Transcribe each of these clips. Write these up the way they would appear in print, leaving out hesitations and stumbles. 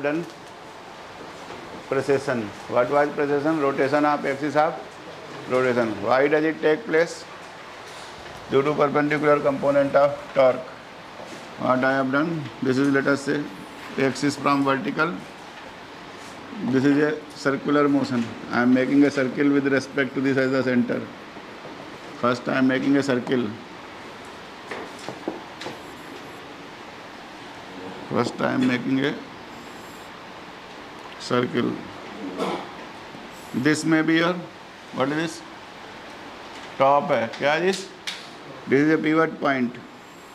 done precession. What was precession? Rotation of axis of rotation. Why does it take place? Due to perpendicular component of torque. What I have done? This is, let us say, axis from vertical. This is a circular motion. I am making a circle with respect to this as the center. First I am making a circle. First I am making a circle. This may be your, what is this? Top है क्या this? This is a pivot point.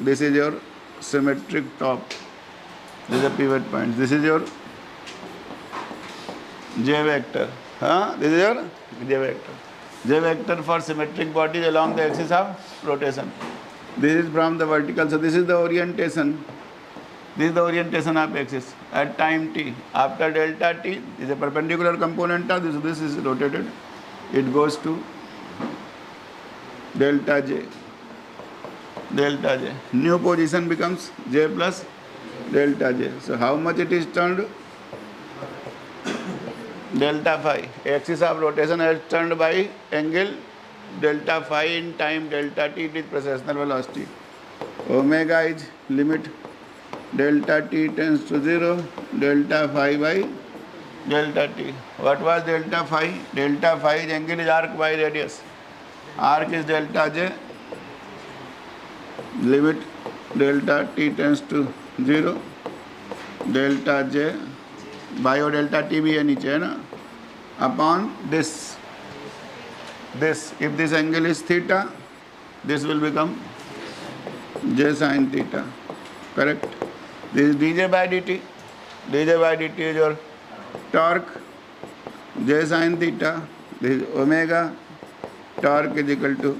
This is your symmetric top. This is a pivot point. This is your J vector. This is your J vector. J vector for symmetric bodies along the axis of rotation. This is from the vertical. So this is the orientation. This is the orientation of axis at time t. After delta t is a perpendicular component of this. This is rotated. It goes to delta j. Delta j. New position becomes j plus delta j. So how much it is turned? Delta phi. Axis of rotation is turned by angle delta phi in time delta t. It is precessional velocity. Omega is limit delta t tends to 0, delta phi by delta t. What was delta phi? Delta phi is angle is arc by radius. Arc is delta j. Limit delta t tends to 0, delta j by delta T भी है नीचे है ना upon this if this angle is theta this will become J sine theta correct this D J by D T is your torque J sine theta this omega torque is equal to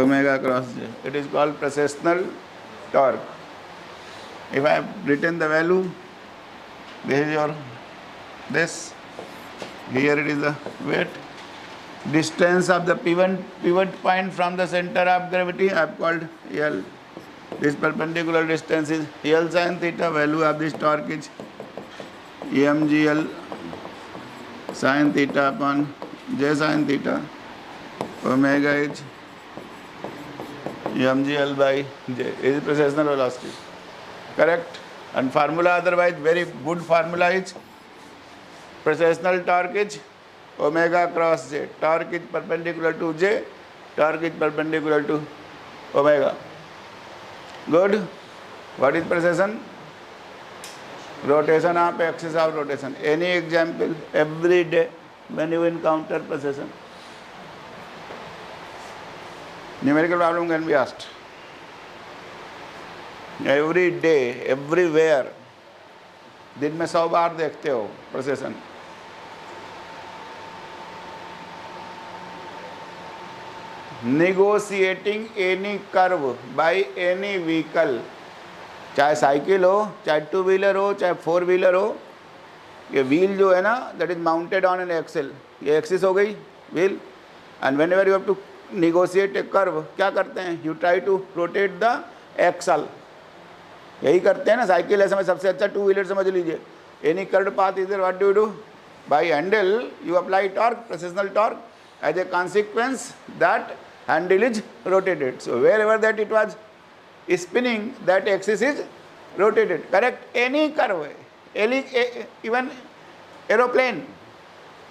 omega cross J it is called precessional torque. If I have written the value, this is your this, here it is the weight, distance of the pivot point from the center of gravity I have called L. This perpendicular distance is L sin theta. Value of this torque is mgl sin theta upon j sin theta. Omega is mgl by j. Is precessional velocity. Correct. And formula otherwise very good formula is precessional torque is omega cross j. Torque is perpendicular to j. Torque is perpendicular to omega. Good. What is precession? Rotation of axis of rotation. Any example every day when you encounter precession? Numerical problem can be asked. Every day everywhere दिन में 100 बार देखते हो प्रोसेसन. Negotiating any curve by any vehicle, चाहे cycle हो, चाहे two wheeler हो, चाहे four wheeler हो. ये व्हील जो है ना that is mounted on an axle. ये एक्सिस हो गई wheel. And whenever you have to negotiate a curve क्या करते हैं? You try to rotate the axle. यही करते हैं ना साइकिल है. समय सबसे अच्छा टू व्हीलर समझ लीजिए. एनी कर्व्ड पाथ इधर what do you do? By handle you apply torque, precessional torque. As a consequence that handle is rotated. So wherever that it was spinning that axis is rotated. Correct. Any curve, any even aeroplane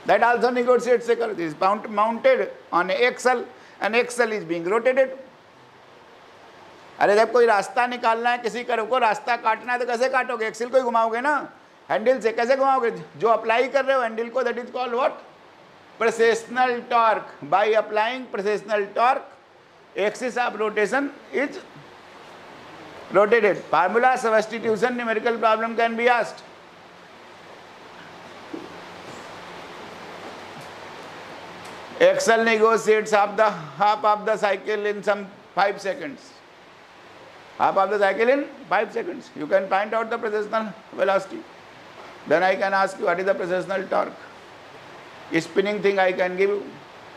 that also negotiates a curve. This is mounted on a axle and axle is being rotated. अरे जब कोई रास्ता निकालना है किसी curve को, रास्ता काटना है तो कैसे काटोगे? एक्सिल को ही घुमाओगे ना, हैंडल से कैसे घुमाओगे? जो अप्लाई कर रहे हो हैंडल को that is called what? Precessional torque. By applying precessional torque axis of rotation is rotated. Formula substitution numerical problem can be asked. Axle negotiates half of the cycle in some 5 seconds. Half of the cycle in 5 seconds. You can find out the precessional velocity. Then I can ask you what is the precessional torque. Spinning thing I can give you.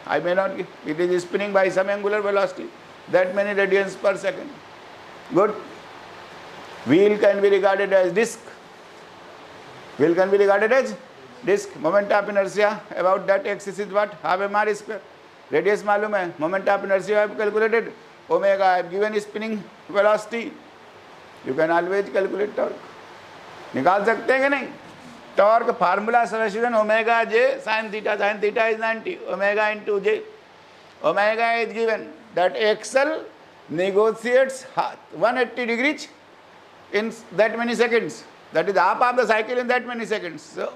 I may not give. It is spinning by some angular velocity. That many radians per second. Good. Wheel can be regarded as disc. Wheel can be regarded as disc. Moment of inertia about that axis is what? Half mr square. Radius मालूम है. Moment of inertia I have calculated. Omega I have given spinning velocity. You can always calculate torque. निकाल सकते हैं कि नहीं? Torque formula substitution omega j sin theta. Sin theta is 90. Omega into j. Omega is given. That axle negotiates 180 degrees in that many seconds. That is half of the cycle in that many seconds. So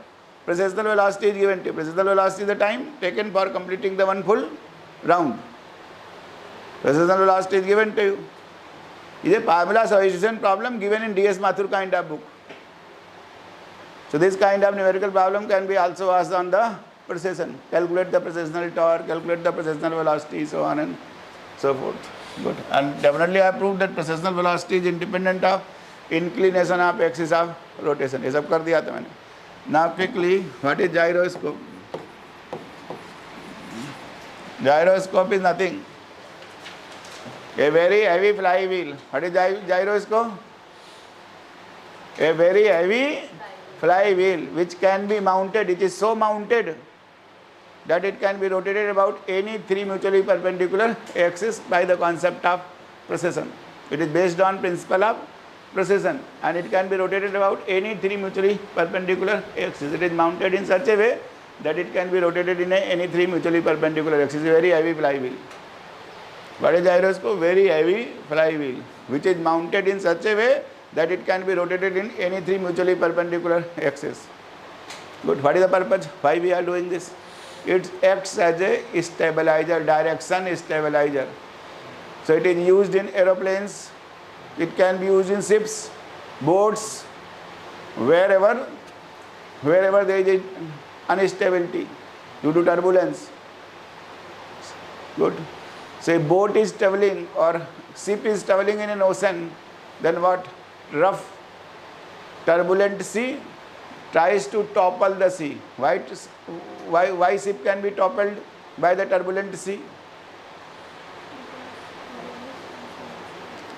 precessional velocity is given to you. Precessional velocity is the time taken for completing the one full round. Precessional velocity is given to you. It is a formula substitution problem given in D.S. Mathur kind of book. So this kind of numerical problem can be also asked on the precession. Calculate the precessional torque, calculate the precessional velocity, so on and so forth. Good. And definitely I have proved that precessional velocity is independent of inclination of axis of rotation. ये सब कर दिया था मैंने. Now quickly, what is gyroscope? Gyroscope is nothing. A very heavy flywheel. What is gyroscope? A very heavy flywheel which can be mounted. It is so mounted that it can be rotated about any three mutually perpendicular axes by the concept of precession. It is based on principle of precession and it can be rotated about any three mutually perpendicular axes. It is mounted in such a way that it can be rotated in any three mutually perpendicular axes. Very heavy flywheel. What is gyroscope? Very heavy flywheel which is mounted in such a way that it can be rotated in any three mutually perpendicular axes. Good. What is the purpose? Why we are doing this? It acts as a stabilizer, direction stabilizer. So it is used in aeroplanes, it can be used in ships, boats, wherever there is instability due to turbulence. Good. So a boat is traveling or ship is traveling in an ocean, then what? Rough, turbulent sea tries to topple the sea. Why ship can be toppled by the turbulent sea?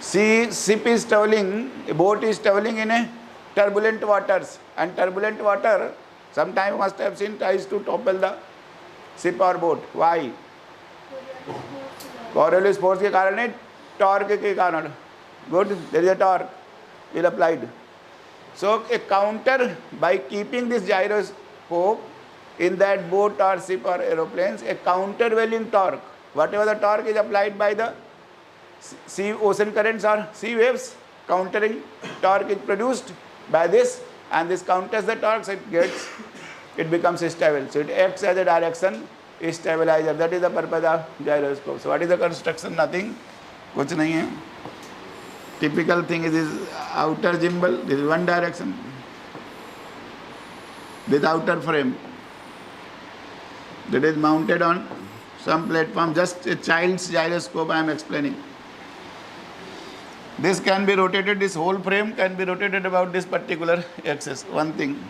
Ship is traveling, a boat is traveling in a turbulent waters, and turbulent water, sometime must have seen, tries to topple the ship or boat. Why? Coriolis force के कारण है, torque के कारण. Good, there is a torque will applied. So a counter, by keeping this gyroscope in that boat or ship or aeroplanes, a countervailing torque, whatever the torque is applied by the sea, ocean currents or sea waves, countering torque is produced by this, and this counters the torque, so it becomes stable. So it acts as a direction stabilizer. That is the purpose of gyroscope. So what is the construction? Nothing, कुछ नहीं है. Typical thing is this outer gimbal. This is one direction. This outer frame that is mounted on some platform. Just a child's gyroscope I am explaining. This can be rotated. This whole frame can be rotated about this particular axis. One thing.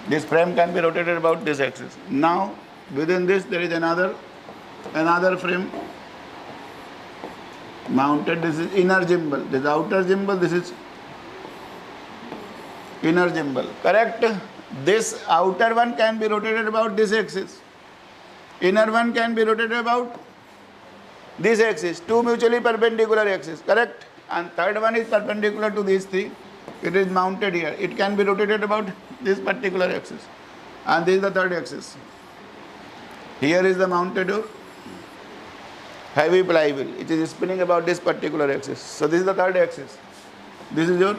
This frame can be rotated about this axis. Now within this there is another frame mounted. This is inner gimbal. This is outer gimbal. This is inner gimbal. Correct? This outer one can be rotated about this axis. Inner one can be rotated about this axis. Two mutually perpendicular axes. Correct? And third one is perpendicular to these three. It is mounted here. It can be rotated about this particular axis. And this is the third axis. Here is the mounted heavy flywheel. It is spinning about this particular axis. So this is the third axis. This is your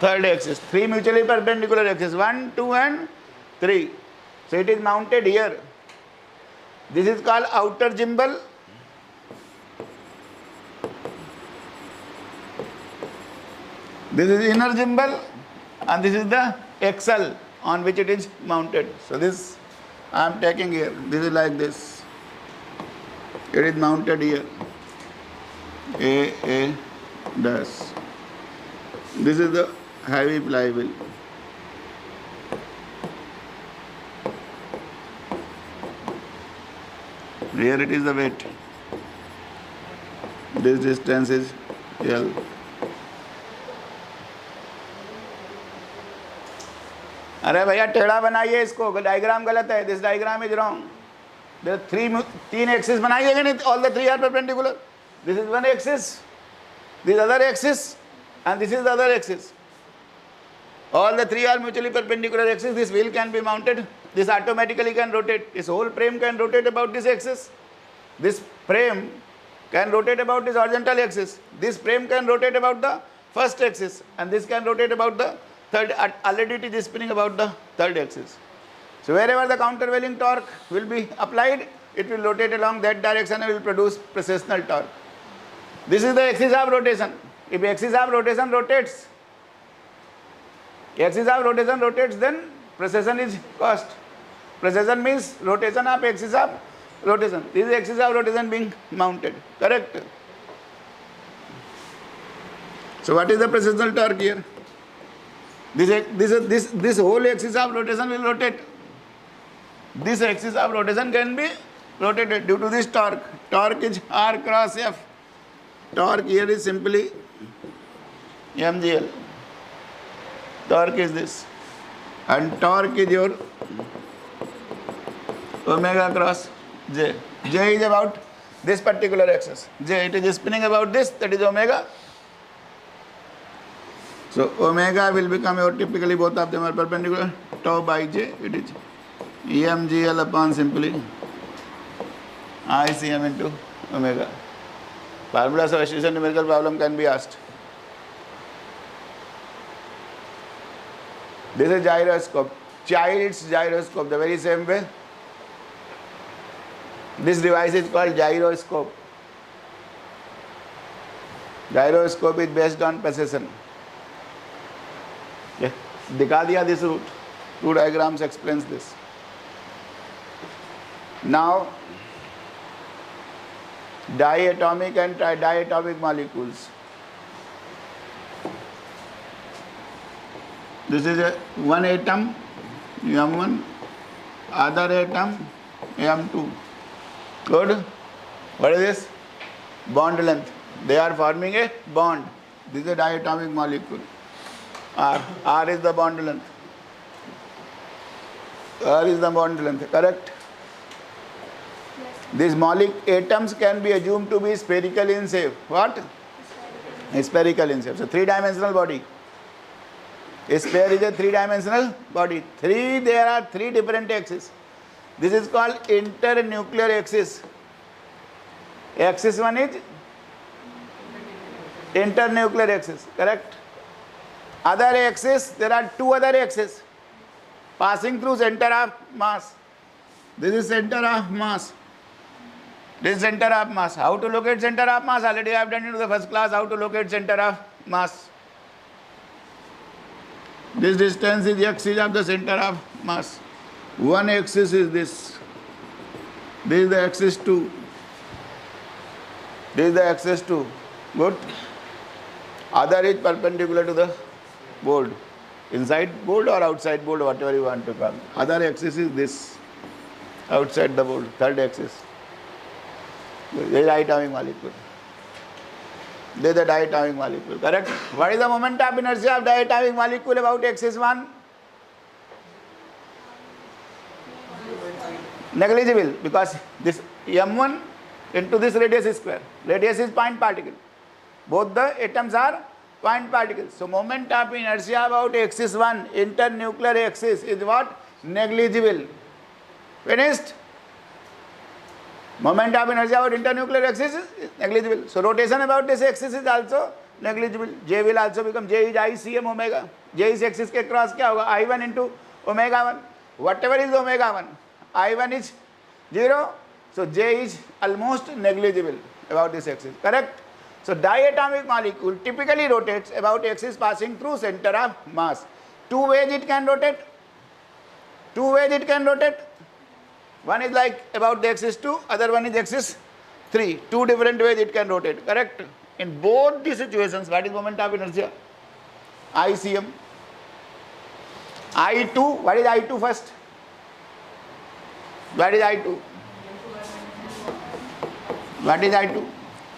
third axis. Three mutually perpendicular axes. 1, 2 and 3. So it is mounted here. This is called outer gimbal. This is inner gimbal. And this is the axle on which it is mounted. So this I am taking here. This is like this. It is mounted here. A dash. This is the heavy flywheel. Here it is the weight. This distance is L. अरे भैया टेढ़ा बनाइए इसको, diagram गलत है, this diagram is wrong. तीन axis बनाइएगा नहीं, all the three are perpendicular. This is one axis, this other axis and this is the other axis. All the three are mutually perpendicular axis. This wheel can be mounted, this automatically can rotate, this whole frame can rotate about this axis, this frame can rotate about this horizontal axis, this frame can rotate about the first axis, and this can rotate about the third. Already it is spinning about the third axis. So wherever the countervailing torque will be applied, it will rotate along that direction and will produce precessional torque. This is the axis of rotation. If axis of rotation rotates, then precession is cost. Precession means rotation of axis of rotation. This is axis of rotation being mounted, correct? So what is the precessional torque here? This whole axis of rotation will rotate. This axis of rotation can be rotated due to this torque. Torque is R cross F. Torque here is simply mgl. Torque is this, and torque is your omega cross j. J is about this particular axis. J, it is spinning about this, that is omega. So omega will become your, typically both of them are perpendicular, tau by j, it is mgl upon simply ICM into omega. Formula substitution numerical problem can be asked. This is gyroscope, child's gyroscope, the very same way. This device is called gyroscope. Gyroscope is based on precession. Yeah. दिखा दिया this route. Two diagrams explains this. Now, diatomic and diatomic molecules. This is one atom M1, other atom M2. Good. What is this? Bond length. They are forming a bond. This is a diatomic molecule. R is the bond length. R is the bond length, correct? These atoms can be assumed to be spherical in shape. What? Spherical in shape. So three-dimensional body. A sphere is a three-dimensional body. There are three different axes. This is called internuclear axis. Axis one is internuclear axis, correct? Other axis, there are two other axes passing through center of mass. This is center of mass. This is center of mass. How to locate center of mass? Already I have done in the first class how to locate center of mass. This distance is x is of the center of mass. One axis is this. This is the axis 2. This is the axis 2. Good. Other is perpendicular to the board. Inside board or outside board, whatever you want to call. Other axis is this. Outside the board. Third axis. This is diatomic molecule. This is the diatomic molecule, correct? What is the moment of inertia of diatomic molecule about axis 1? Negligible, because this M1 into this radius square. Radius is point particle. Both the atoms are point particles. So moment of inertia about axis 1, internuclear axis, is what? Negligible. Finished? Moment of inertia about internuclear axis is negligible. So rotation about this axis is also negligible. J will also become, J is ICM omega. J is axis के cross क्या होगा? I1 into omega 1. Whatever is omega 1, I1 is 0. So J is almost negligible about this axis, correct? So diatomic molecule typically rotates about axis passing through center of mass. Two ways it can rotate. One is like about the axis 2, other one is axis 3. Two different ways it can rotate, correct? In both these situations, what is moment of inertia? ICM. I2, what is I2 first? What is I2? What is I2?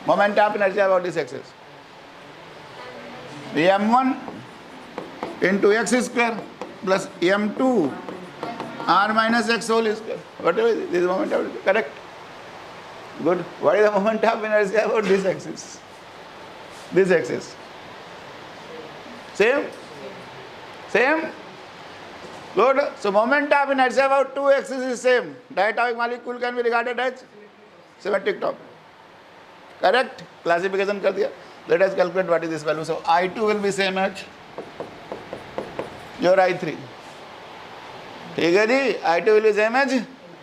Moment of inertia about this axis. m1 into x square plus m2 r minus x whole square. Whatever this moment of correct. Good. What is the moment of inertia about this axis? This axis. Same? Same? Good. So moment of inertia about two axes is same. Diatomic molecule can be regarded as symmetric top. Correct? Classification kar diya. Let us calculate what is this value. So I2 will be same as your I3. ठीक है जी, I2 will be same as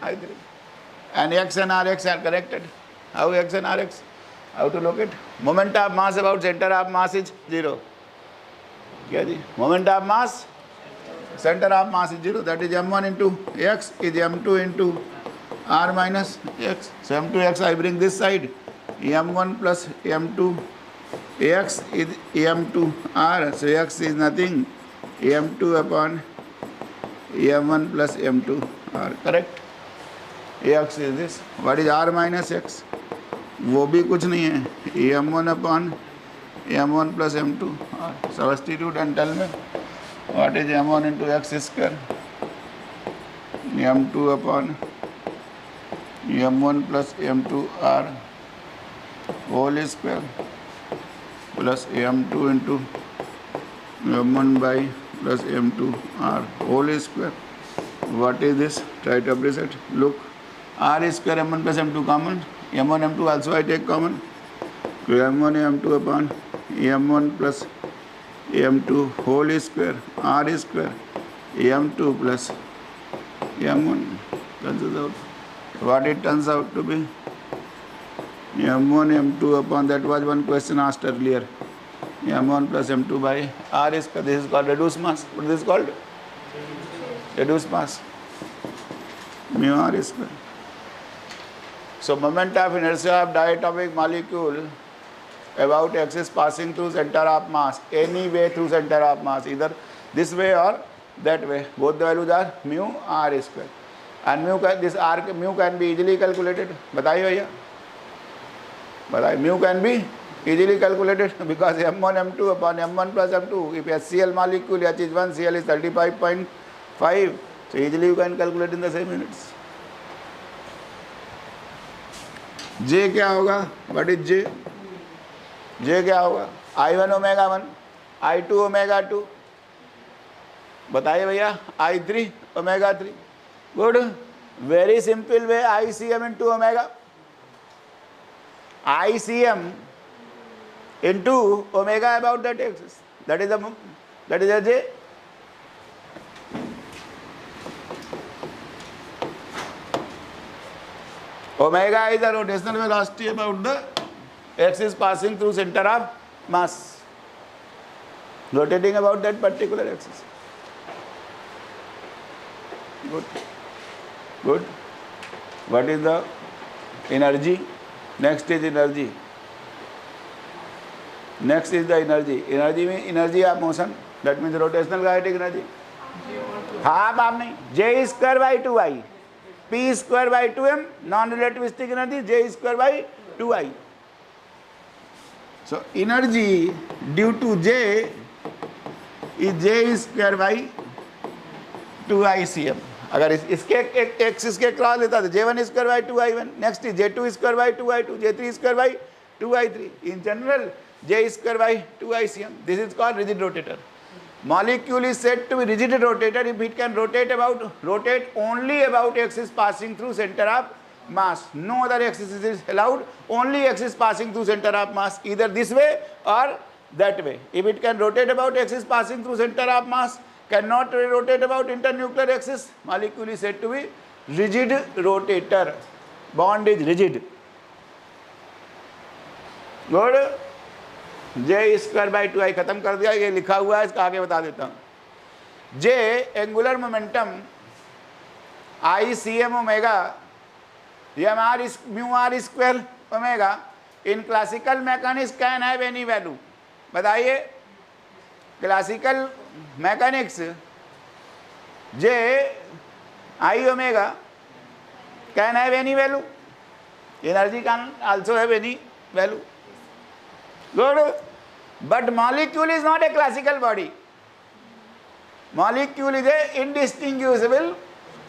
I3. And x and rx are connected. How x and rx? How to locate? Moment of mass about center of mass is 0. क्या जी? Moment of mass, center of mass is 0. That is m1 into x is m2 into r minus x. So m2 x I bring this side. m1 plus m2 x is m2 r. So x is nothing. m2 upon m1 plus m2 r. Correct? x is this. What is r minus x? वो भी कुछ नहीं है. m1 upon m1 plus m2 r. Substitute and tell me what is m1 into x square. m2 upon m1 plus m2 r whole square plus m2 into m1 by plus m2 r whole square. What is this? Try to appreciate. Look, r square m1 plus m2 common. m1 m2 also I take common. So m1 m2 upon m1 plus m2 whole square r square m2 plus m1 cancels out. What it turns out to be? m1 m2 upon, that was one question asked earlier, m1 plus m2 by r square. This is called reduced mass. What is this called? Reduced mass. Mu r square. So moment of inertia of diatomic molecule about axis passing through center of mass, any way through center of mass, either this way or that way. Both the values are mu r square. And this r mu can be easily calculated. बताइए भैया. बताइए. Mu can be easily calculated because m1 m2 upon m1 plus m2. If HCl molecule H is 1, Cl is 35.5. So easily you can calculate in the same units. J क्या होगा? What is J? J क्या होगा? I1 omega 1, I2 omega 2. बताइए भैया. I3 omega 3. Good. Very simple way. ICM into omega. ICM into omega about that axis. That is a J. Omega is the rotational velocity about the axis passing through center of mass, rotating about that particular axis. Good. Good. What is the energy? Next is energy. Next is the energy. Energy means energy of motion. That means rotational kinetic energy. Half आप नहीं. J square by 2I. P square by 2m. Non-relativistic energy. J square by 2I. So energy due to J is J square by 2ICM. अगर इसके axis के cross लेता तो J1 square by 2I1. Next is J2 square by 2I2, J3 square by 2I3. In general J square by 2ICM. This is called rigid rotator. Molecule is said to be rigid rotator if it can rotate only about axis passing through center of mass. No other axis is allowed. Only axis passing through center of mass, either this way or that way. If it can rotate about axis passing through center of mass, cannot rotate about internuclear axis, molecule is said to be rigid rotator. Bond is rigid. Good. J square by 2I खत्म कर दिया. ये लिखा हुआ है, इसका आगे बता देता हूँ. J angular momentum ICM omega mu R square omega in classical mechanics can have any value. बताइए. Classical mechanics J I omega can have any value. Energy can also have any value. Good. But molecule is not a classical body. Molecule is a indistinguishable,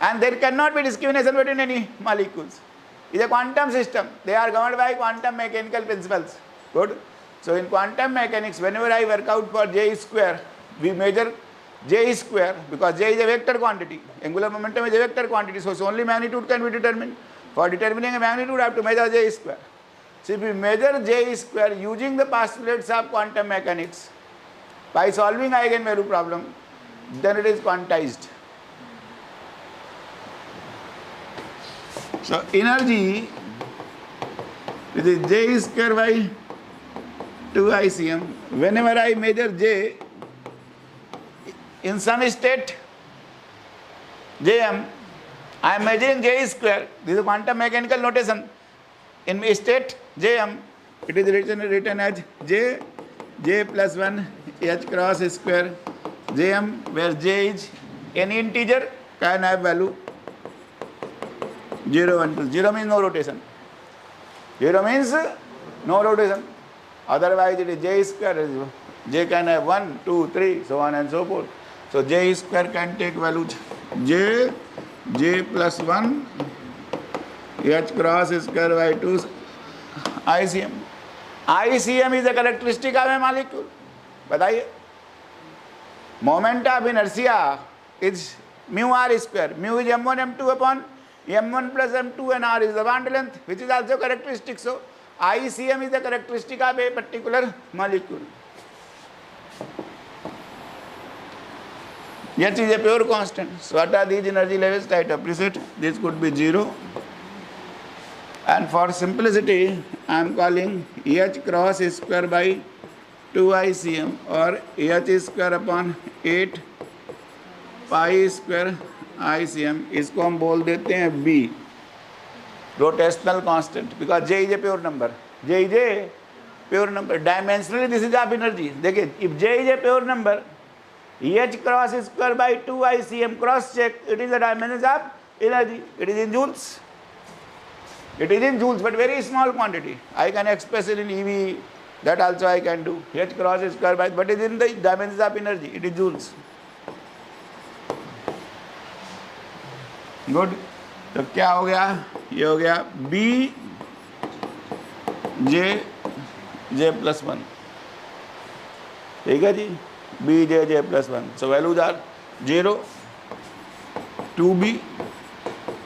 and there cannot be discrimination between any molecules. It's a quantum system. They are governed by quantum mechanical principles. Good. So in quantum mechanics, whenever I work out for J square, we measure J square because J is a vector quantity. Angular momentum is a vector quantity, so only magnitude can be determined. For determining a magnitude, I have to measure J square. So if we measure J square using the postulates of quantum mechanics by solving eigenvalue problem, then it is quantized. So energy is J square by 2 ICM. Whenever I measure J in some state Jm, I am measuring J square. This is a quantum mechanical notation. In state Jm, it is written as J plus 1 H cross square Jm, where J is any integer can have value 0, 1, 2. 0 means no rotation. 0 means no rotation. Otherwise it is J square. J can have 1, 2, 3, so on and so forth. So J square can take values J plus 1 H cross square by 2 ICM. ICM is the characteristic of a molecule. बताइए. Moment of inertia is mu r square. Mu is m1 m2 upon m1 plus m2, and r is the bond length, which is also characteristic. So ICM is the characteristic of a particular molecule. H is a pure constant. So what are these energy levels? Try to appreciate. This could be 0. And for simplicity, I am calling H cross square by 2 ICM or H square upon 8 pi square ICM. इसको हम बोल देते हैं B, rotational constant, because J is a pure number. J is a pure number. Dimensionally, this is of energy. देखिए, if J is a pure number, H cross square by 2 ICM, cross check, it is the dimensions of energy. It is in joules. It is in joules, but very small quantity. I can express it in EV. That also I can do. H cross square by, but it is in the dimensions of energy. It is joules. Good. तो क्या हो गया? ये हो गया B J plus 1. ठीक है जी. B J plus 1. So values are 0, 2B,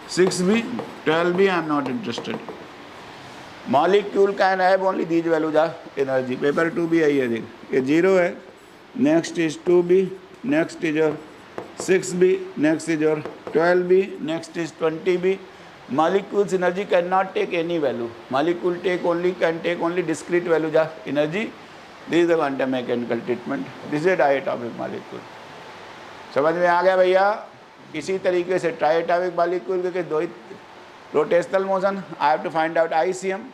6B, 12B. I am not interested. Molecule can have only these values of energy. Paper 2B आई है देख. ये 0 है. Next is 2B. Next is your 6B. Next is your 12B. Next is 20B. Molecule's energy cannot take any value. Molecule can take only discrete values of energy. This is the quantum mechanical treatment. This is a diatomic molecule. समझ में आ गया भैया? इसी तरीके से triatomic molecule के दो rotational motion. I have to find out ICM.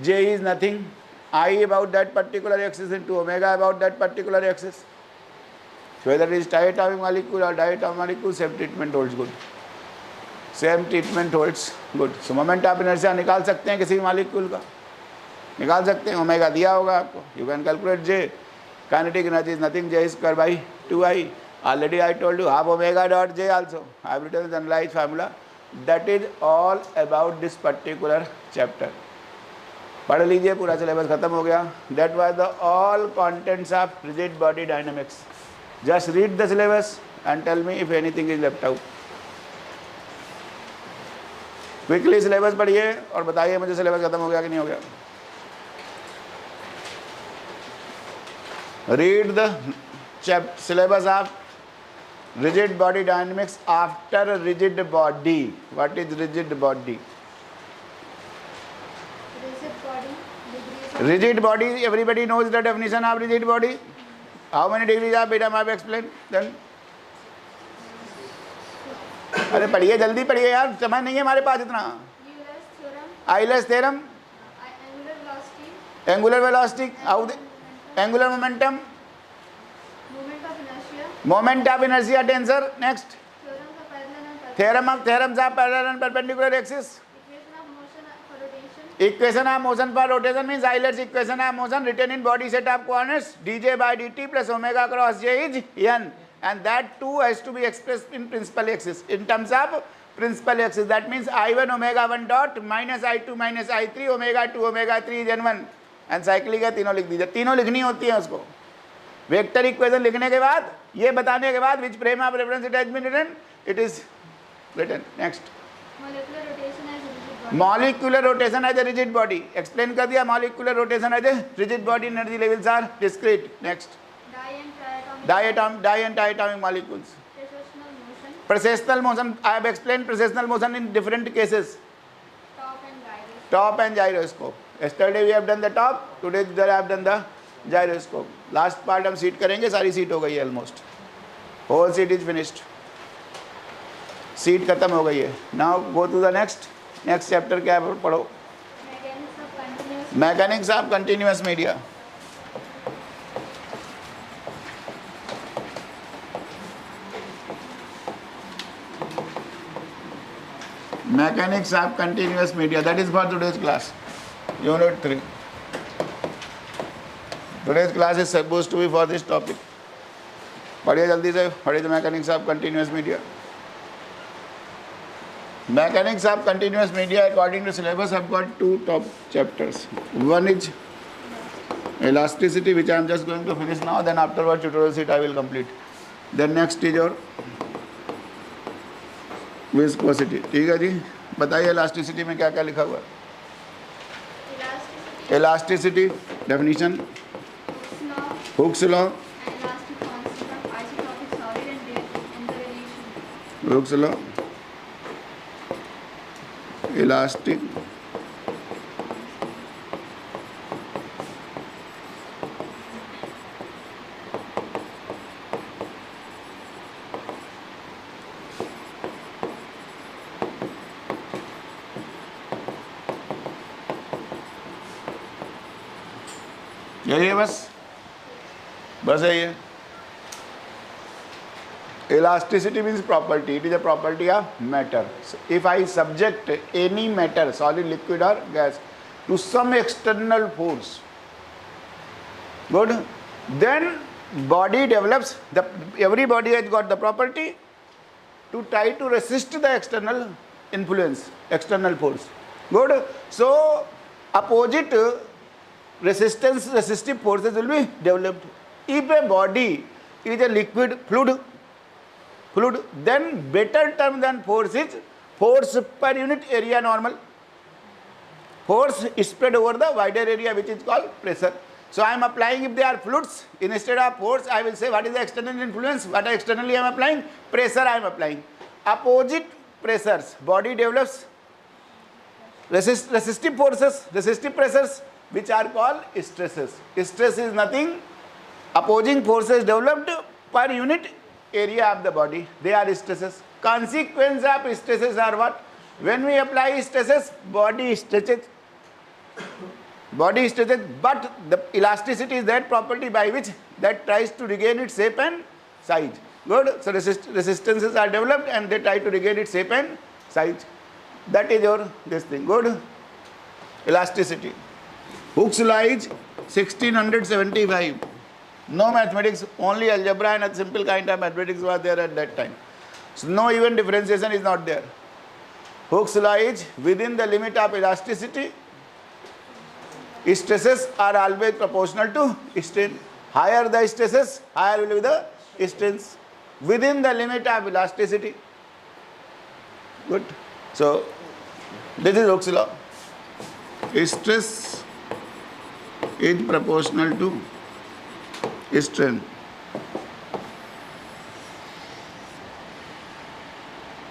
J is nothing. I about that particular axis into omega about that particular axis. So whether it is diatomic molecule or diatomic molecule, same treatment holds good. Same treatment holds good. So moment of inertia निकाल सकते हैं किसी molecule का, निकाल सकते हैं. Omega दिया होगा आपको. You can calculate J. Kinetic energy is nothing. J square by 2I. Already I told you half omega dot J also. I have written the generalized formula. That is all about this particular chapter. पढ़ लीजिए, पूरा syllabus खत्म हो गया. That was the all contents of rigid body dynamics. Just read the syllabus and tell me if anything is left out. Quickly syllabus पढ़िए और बताइए मुझे syllabus खत्म हो गया कि नहीं हो गया. Read the syllabus of rigid body dynamics after rigid body. What is rigid body? Rigid body, everybody knows the definition of rigid body. How many degrees of freedom I have explained? Then अरे पढ़िए, जल्दी पढ़िए यार, समय नहीं है हमारे पास इतना. Euler's theorem, angular velocity, angular momentum, moment of inertia tensor. Next, theorems of parallel and perpendicular axis, equation of motion पर rotation means Euler's equation of motion written in body set of coordinates dj by dt plus omega cross j is n, and that too has to be expressed in principal axis, in terms of principal axis. That means I1 omega 1 dot minus I2 minus I3 omega 2 omega 3 is n1, and cyclic है, तीनों लिख दीजिए, तीनों लिखनी होती है उसको। Vector equation लिखने के बाद, ये बताने के बाद which frame of reference it has been written, it is written. Next, molecular rotation as a rigid body, explain कर दिया। Molecular rotation as a rigid body, energy levels are discrete. Next, di and triatomic molecules, processional motion, I have explained processional motion in different cases, top and gyroscope. Yesterday we have done the top, today I have done the gyroscope. Last part हम sheet करेंगे, सारी sheet हो गई है almost, whole sheet is finished, sheet खत्म हो गई है। Now go to the next chapter, क्या है पढ़ो, mechanics of continuous media. Mechanics of continuous media, that is for today's class, unit 3. Today's class is supposed to be for this topic. पढ़िए जल्दी से, पढ़िए mechanics of continuous media. Mechanics of continuous media according to syllabus have got 2 top chapters. One is elasticity, which I am just going to finish now, then afterwards tutorial sheet I will complete. Then next is your viscosity. ठीक है जी, बताइए elasticity में क्या क्या लिखा हुआ है। Elasticity definition, Hooke's law, Hooke's law, elastic यही है, बस यही है। Elasticity means property. It is a property of matter. If I subject any matter, solid, liquid or gas, to some external force, good, then body develops, every body has got the property to try to resist the external influence, external force. Good. So opposite resistive forces will be developed. If a body is a liquid fluid, then better term than force is force per unit area normal. Force is spread over the wider area, which is called pressure. So I am applying, if they are fluids, instead of force I will say what is the external influence, what externally I am applying, pressure I am applying. Opposite pressures, body develops resistive forces, resistive pressures, which are called stresses. Stress is nothing, opposing forces developed per unit area of the body, they are stresses. Consequence of stresses are what? When we apply stresses, body stretches, but the elasticity is that property by which that tries to regain its shape and size. Good. So resistances are developed and they try to regain its shape and size. That is your this thing. Good. Elasticity. Hooke's law is 1675. No mathematics, only algebra and a simple kind of mathematics was there at that time. So no even differentiation is not there. Hooke's law is within the limit of elasticity, stresses are always proportional to strain. Higher the stresses, higher will be the strains within the limit of elasticity. Good. So this is Hooke's law. Stress is proportional to strain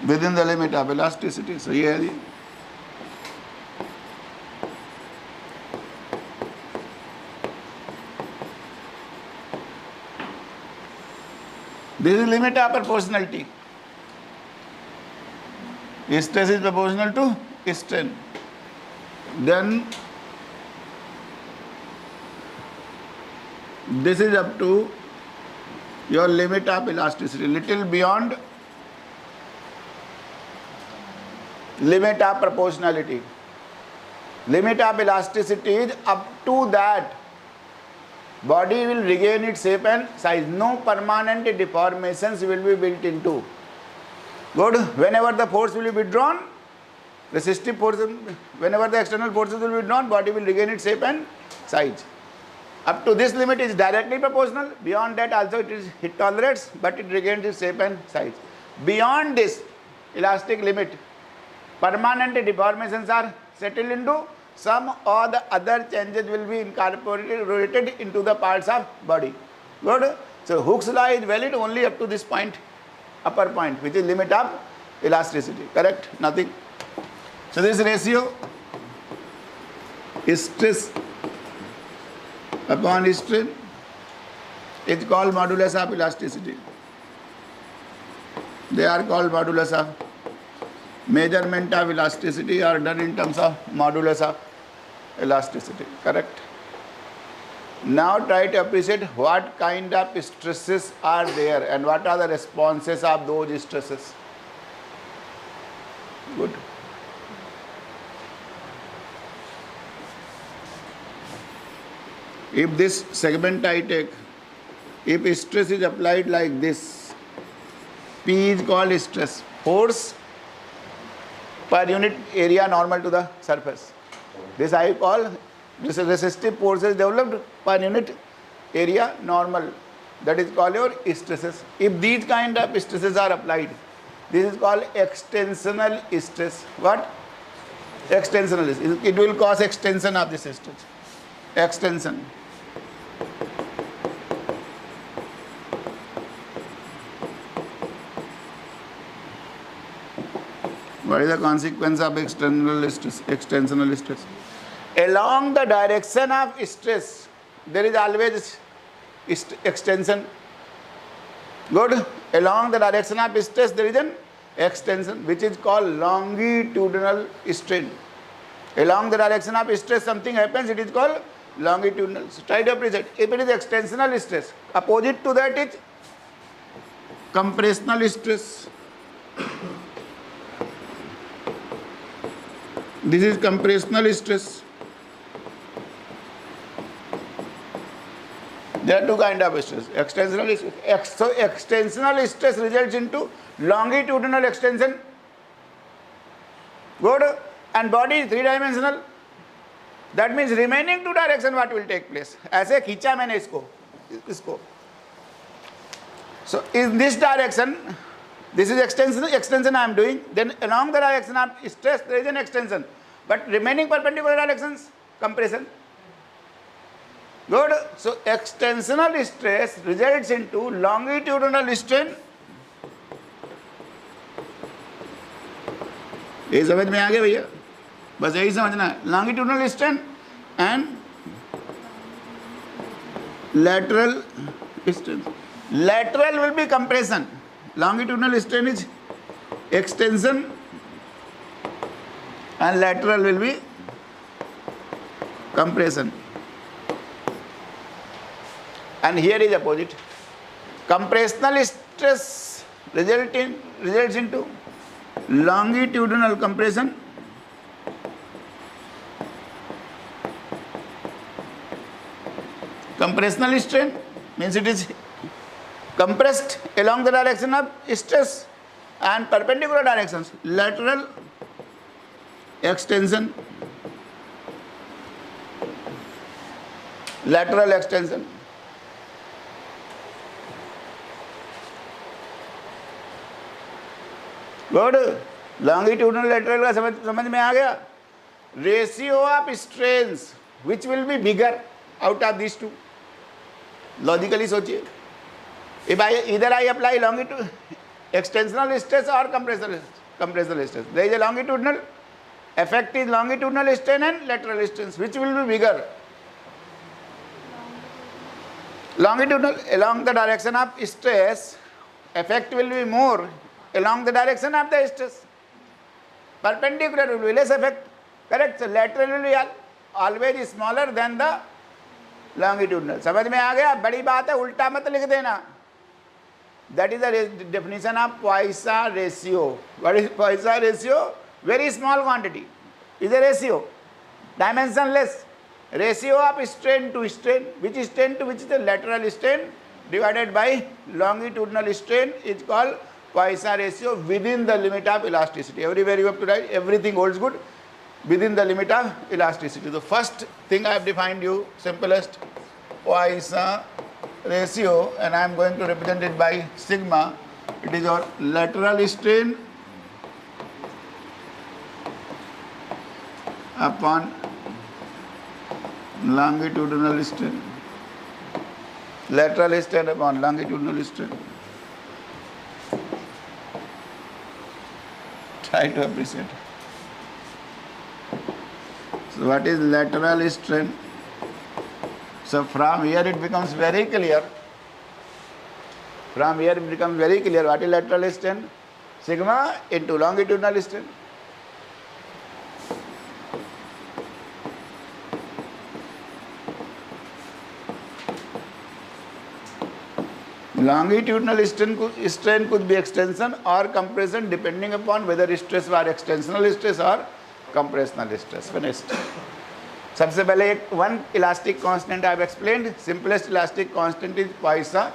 within the limit of elasticity. So ये है जी. This is limit of proportionality. Stress is proportional to strain. Then this is up to your limit of elasticity, little beyond limit of proportionality. limit of elasticity is up to that body will regain its shape and size. No permanent deformations will be built into. Good. Whenever the force will be withdrawn, resistive force, whenever the external forces will be withdrawn, body will regain its shape and size. Up to this limit is directly proportional. Beyond that also it tolerates, but it regains its shape and size. Beyond this elastic limit, permanent deformations are settled into. Some or the other changes will be incorporated into the parts of body. Good. So Hooke's law is valid only up to this point, upper point, which is limit of elasticity. Correct? Nothing. So this ratio is stress upon strain is called modulus of elasticity. They are called modulus of measurement of elasticity are done in terms of modulus of elasticity. Correct? Now try to appreciate what kind of stresses are there and what are the responses of those stresses. Good. If this segment I take, if stress is applied like this, P is called stress, force per unit area normal to the surface. This I call this resistive forces developed per unit area normal. That is called your stresses. If these kind of stresses are applied, this is called extensional stress. What? Extensional. It will cause extension of this stress. Extension. What is the consequence of external stress? Extensional stress. Along the direction of stress, there is always extension. Good. Along the direction of stress, there is an extension, which is called longitudinal strain. Along the direction of stress, something happens, it is called longitudinal. So try to appreciate. If it is extensional stress, opposite to that is compressional stress. This is compressional stress. There are two kinds of stress. Extensional stress. So extensional stress results into longitudinal extension. Good. And body is three-dimensional. That means remaining two direction what will take place. ऐसे खींचा मैंने इसको. So in this direction, this is extension I am doing. Then along the direction of stress there is an extension. But remaining perpendicular directions, compression. Good. So extensional stress results into longitudinal strain. ये समझ में आ गया भैया? बस यही समझना है. Longitudinal strain and lateral strain. Lateral will be compression. Longitudinal strain is extension and lateral will be compression. And here is opposite. Compressional stress results into longitudinal compression. Compressional strain means it is compressed along the direction of stress and perpendicular directions. Lateral extension. Lateral extension. Good. Longitudinal lateral का समझ में आ गया. Ratio of strains which will be bigger out of these two. Logically सोचिए. If either I apply longitudinal extensional stress or compressional stress, there is a longitudinal effect is longitudinal strain and lateral strains. Which will be bigger? Longitudinal, along the direction of stress, effect will be more along the direction of the stress. Perpendicular will be less effect. Correct? So lateral will be always smaller than the longitudinal. समझ में आ गया? बड़ी बात है, उल्टा मत लिख देना. That is the definition of Poisson ratio. What is Poisson ratio? Very small quantity is a ratio. dimensionless. Ratio of strain to strain, which is the lateral strain divided by longitudinal strain is called Poisson ratio within the limit of elasticity. Everywhere you have to write, everything holds good within the limit of elasticity. The first thing I have defined you, simplest, Poisson ratio, and I am going to represent it by sigma. It is your lateral strain upon longitudinal strain. Lateral strain upon longitudinal strain. Try to appreciate. So what is lateral strain? So from here it becomes very clear. From here it becomes very clear what is lateral strain. Sigma into longitudinal strain. Longitudinal strain could be extension or compression depending upon whether stress were extensional stress or compressional stress. Finished. सबसे पहले एक one elastic constant I have explained. Simplest elastic constant is Poisson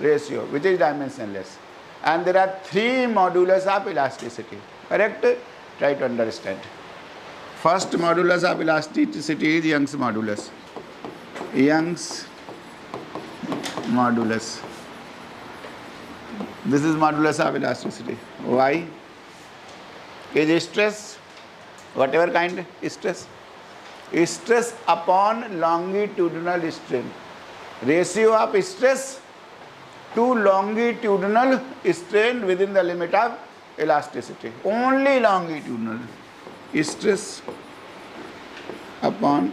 ratio which is dimensionless and there are three modulus of elasticity. Correct? Try to understand. First modulus of elasticity is Young's modulus. Young's modulus. This is modulus of elasticity. Why? Is stress, whatever kind stress, stress upon longitudinal strain. Ratio of stress to longitudinal strain within the limit of elasticity. Only longitudinal stress upon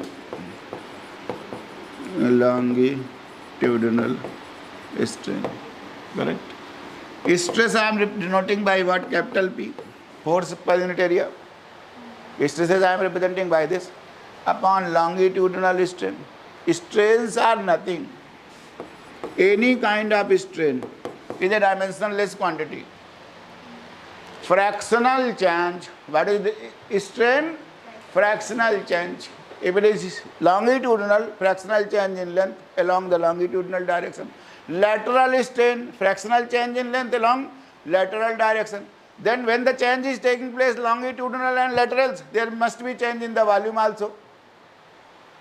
longitudinal strain. Correct? Stress I am denoting by what? Capital P. Force per unit area. Stresses I am representing by this. Upon longitudinal strain. Strains are nothing. Any kind of strain is a dimensionless quantity. Fractional change. What is the strain? Fractional change. If it is longitudinal, fractional change in length along the longitudinal direction. Lateral strain, fractional change in length along lateral direction. Then when the change is taking place longitudinal and laterals, there must be change in the volume also.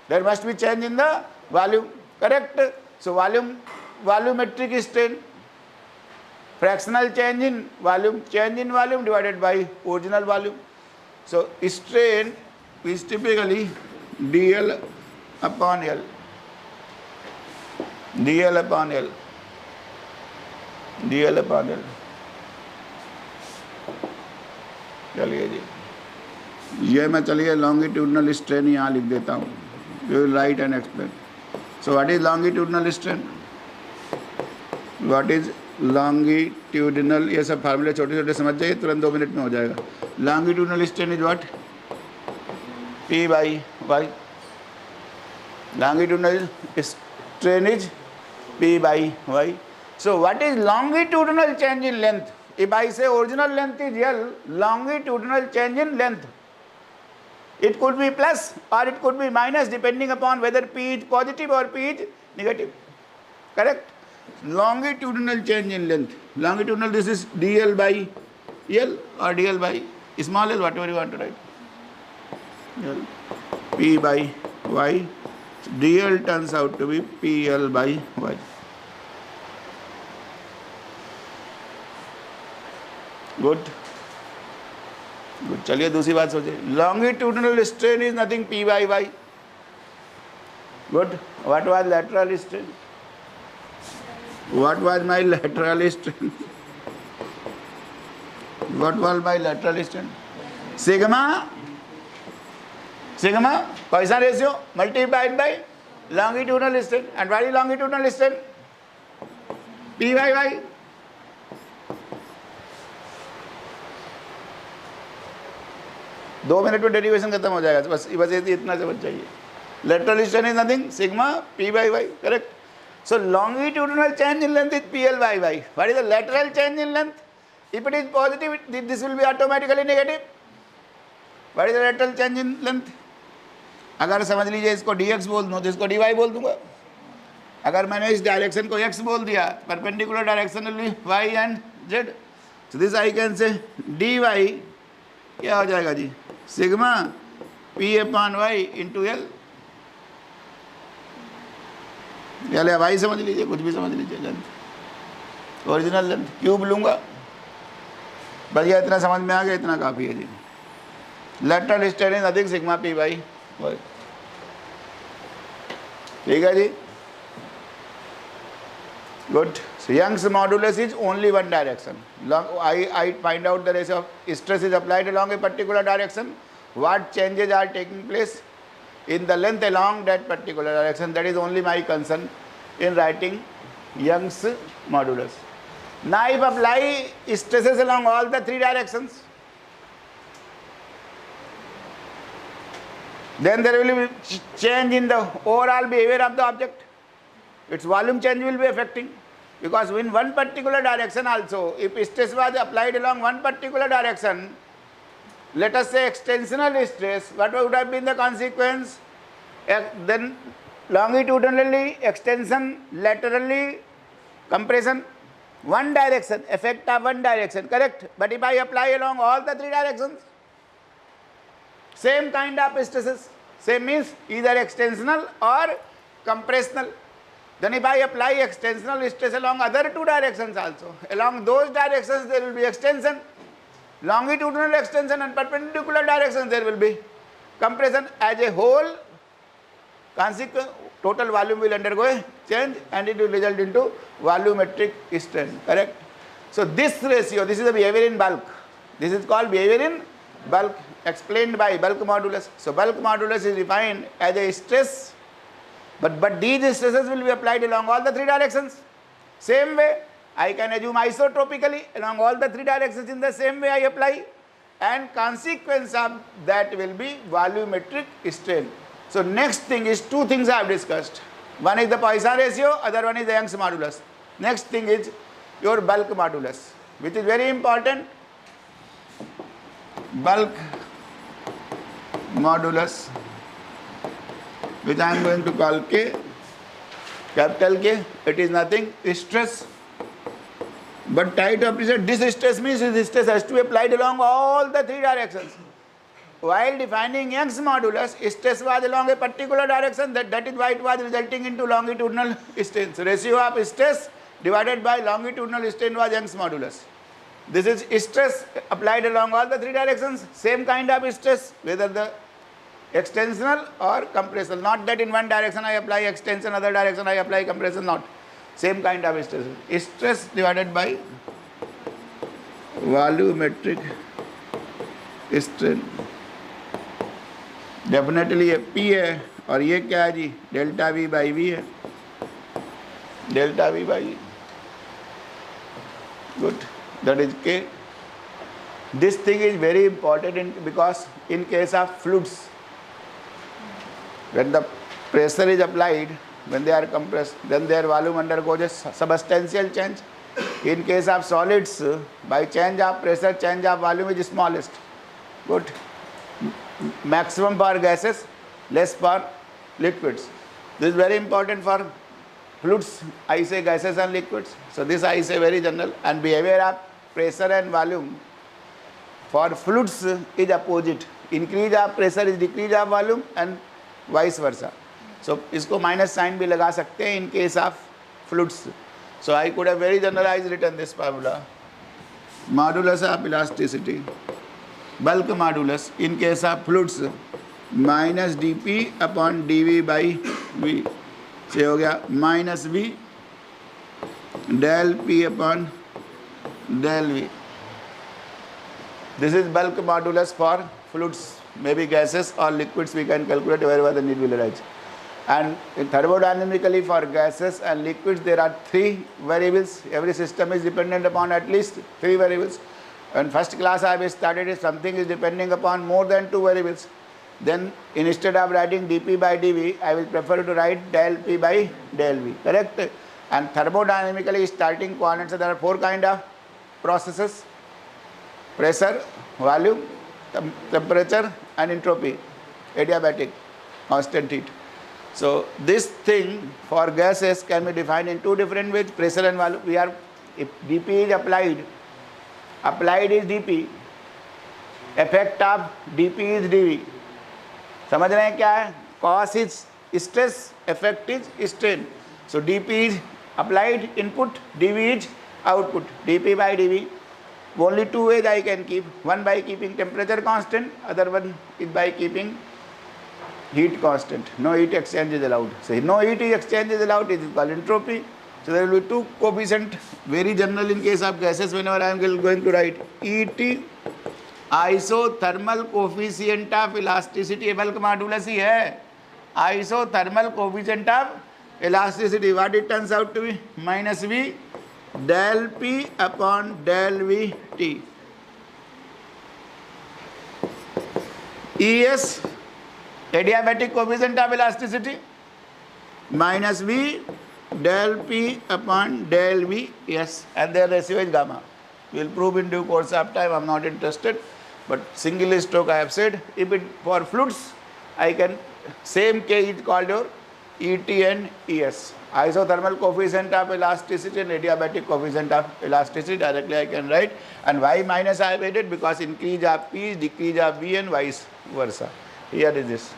There must be change in the volume. Correct? So volumetric strain, fractional change in volume divided by original volume. So strain is typically dl upon L. dl upon L. dl upon L. चलिए जी, ये मैं चलिए longitudinal strain यहाँ लिख देता हूँ. You will write and explain. So what is longitudinal strain? What is longitudinal? ये सब फार्मूले छोटे छोटे समझ जाइए, तुरंत 2 मिनट में हो जाएगा. Longitudinal strain is what? P by Y. Longitudinal strain is P by Y. So what is longitudinal change in length? If I say original length is L, longitudinal change in length. It could be plus or it could be minus depending upon whether P is positive or P is negative. Correct? Longitudinal change in length. Longitudinal, this is dl by L or dl by small l, whatever you want to write. L. P by Y. dl turns out to be PL by Y. Good. Good. चलिए दूसरी बात सोचिए. Longitudinal strain is nothing P by Y. Good. What was lateral strain? What was my lateral strain? What was my lateral strain? Sigma Poisson ratio multiplied by longitudinal strain. And what is longitudinal strain? P by Y. दो minute में derivation खत्म हो जाएगा. बस इतना समझ चाहिए. Lateral strain is nothing, sigma P by Y. Correct? So longitudinal change in length is PL by Y. What is the lateral change in length? If it is positive, this will be automatically negative. What is the lateral change in length? अगर समझ लीजिए इसको dx बोल दूँ तो इसको dy बोल दूंगा। अगर मैंने इस डायरेक्शन को x बोल दिया, perpendicular direction will be y and z, so this I can say dy क्या हो जाएगा जी, sigma p upon y into L. या वाई समझ लीजिए, कुछ भी समझ लीजिए, लेंथ ओरिजिनल लेंथ क्यूब लूंगा। बढ़िया, इतना समझ में आ गया, इतना काफ़ी है जी। लेटरल स्ट्रेन अधिक सिग्मा पी बाई वाई, ठीक है जी, good. So Young's modulus is only one direction. I find out the ratio of stress is applied along a particular direction. What changes are taking place in the length along that particular direction? That is only my concern in writing Young's modulus. Now if apply stresses along all the three directions, then there will be change in the overall behavior of the object. Its volume change will be affecting, because in one particular direction also, if stress was applied along one particular direction, let us say extensional stress, what would have been the consequence? Then longitudinally extension, laterally compression, one direction, effect of one direction, correct? But if I apply along all the three directions, same kind of stresses, same means either extensional or compressional. Then if I apply extensional stress along other two directions also, along those directions there will be extension, longitudinal extension, and perpendicular directions there will be compression. As a whole, consequent total volume will undergo a change and it will result into volumetric strain, correct? So this ratio, this is the behavior in bulk. This is called behavior in bulk, explained by bulk modulus. So bulk modulus is defined as a stress, but these stresses will be applied along all the three directions. Same way, I can assume isotropically along all the three directions, in the same way I apply, and consequence of that will be volumetric strain. So next thing is, two things I have discussed. One is the Poisson ratio, other one is the Young's modulus. Next thing is your bulk modulus, which is very important. Bulk modulus, which I am going to call K, capital K. It is nothing, stress. But try to appreciate this stress means this stress has to be applied along all the three directions. While defining Young's modulus, stress was along a particular direction, that is why it was resulting into longitudinal strain. So ratio of stress divided by longitudinal strain was Young's modulus. This is stress applied along all the three directions, same kind of stress, whether the extensional or compressional. Not that in one direction I apply extension, other direction I apply compression, not. Same kind of stress. Stress divided by volumetric strain. Definitely ये P है और ये क्या है जी, delta V by V है, delta V by, good, that is K. This thing is very important because in case of fluids, when the pressure is applied, when they are compressed, then their volume undergoes a substantial change. In case of solids, by change of pressure, change of volume is smallest. Good. Maximum for gases, less for liquids. This is very important for fluids. I say gases and liquids. So this I say very general. And behavior of pressure and volume for fluids is opposite. Increase of pressure is decrease of volume and vice versa. So इसको minus sign भी लगा सकते हैं in case of fluids. So I could have very generalized written this formula. Modulus of elasticity, bulk modulus in case of fluids, minus dP upon dV by V. से हो गया minus V del P upon del V. This is bulk modulus for fluids, maybe gases or liquids. We can calculate wherever the need will arise. And thermodynamically for gases and liquids there are three variables. Every system is dependent upon at least three variables. And first class I have started if something is depending upon more than two variables, then instead of writing dP by dV, I will prefer to write del P by del V, correct? And thermodynamically starting coordinates, there are four kind of processes: pressure, volume, temperature and entropy, adiabatic. constant heat. So this thing for gases can be defined in two different ways, pressure and volume. We are, if dP is applied is dP, effect of dP is dV. समझ रहे हैं क्या है? Cos is stress, effect is strain. So dP is applied input, dV is output, dP by dV. Only two ways I can keep, one by keeping temperature constant, other one is by keeping heat constant. No heat exchange is allowed. So no heat exchange is allowed, it is called entropy. So there will be two coefficient, very general in case of gases. Whenever I am going to write ET, isothermal coefficient of elasticity, bulk modulus ही है, isothermal coefficient of elasticity, what it turns out to be? Minus V del P upon del V T. ES, adiabatic coefficient of elasticity, minus V del P upon del V, yes, and their ratio is gamma. We will prove in due course of time, I am not interested, but single stroke I have said. If it for fluids, I can, same K is called your ET and ES. Isothermal coefficient of elasticity and adiabatic coefficient of elasticity, directly I can write, and Y minus I have added because increase of P is decrease of V and vice versa. Here is this.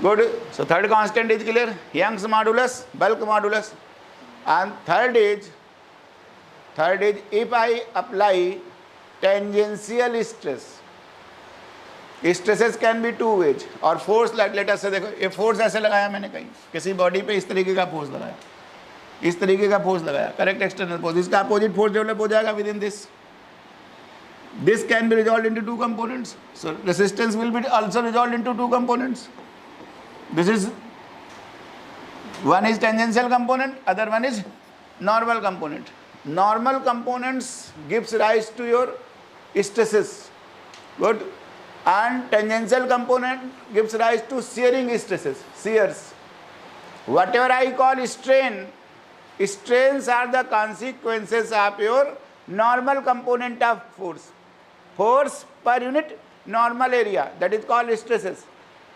Good. So third constant is clear, Young's modulus, bulk modulus. And third is if I apply tangential stress. Stresses can be two ways, और force let us say देखो, ये force ऐसे लगाया मैंने कहीं किसी body पे, इस तरीके का फोर्स लगाया, इस तरीके का फोर्स लगाया, करेक्ट एक्सटर्नल फोर्स, इसका अपोजिट फोर्स डेवलप हो जाएगा with in this. This can be resolve into two components. So resistance will be also resolve into two components. This is one is tangential component, other one is normal component. Normal components gives rise to your stresses. Good. And tangential component gives rise to shearing stresses, shears. Whatever I call strain, strains are the consequences of your normal component of force. Force per unit normal area, that is called stresses.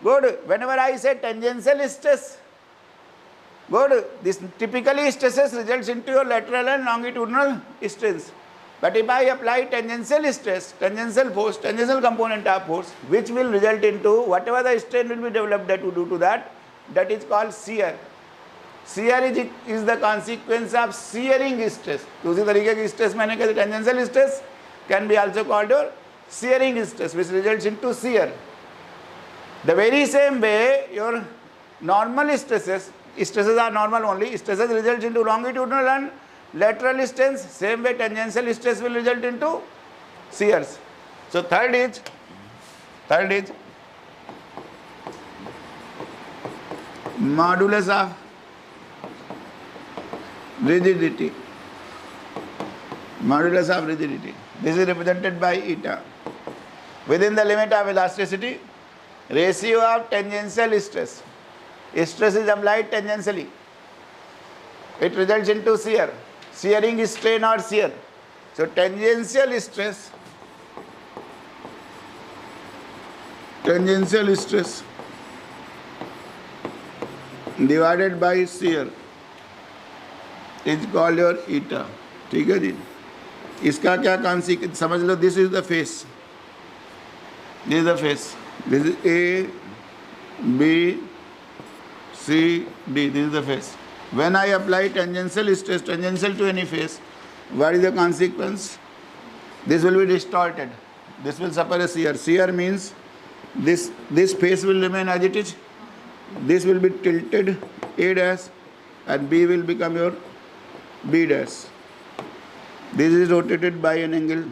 Good. Whenever I say tangential stress, good, this typically stresses results into your lateral and longitudinal strains. But if I apply tangential stress, tangential force, tangential component of force, which will result into whatever the strain will be developed due to that is called shear. Shear is the consequence of shearing stress. दूसरी तरीके की stress मैंने कहा, tangential stress can be also called your shearing stress, which results into shear. The very same way your normal stresses are normal only, stresses result into longitudinal and lateral strains, same way tangential stress will result into shears. So third is modulus of rigidity. Modulus of rigidity. This is represented by eta. Within the limit of elasticity, ratio of tangential stress. Stress is applied tangentially. It results into shear. Shearing strain or shear. So tangential stress divided by shear is called your eta. ठीक है जी. इसका क्या consequence समझ लो. This is the face. This is the face. This is A, B, C, D. This is the face. When I apply tangential stress, tangential to any face, what is the consequence? This will be distorted. This will suffer a shear. Shear means this face will remain as it is. This will be tilted A dash and B will become your B dash. This is rotated by an angle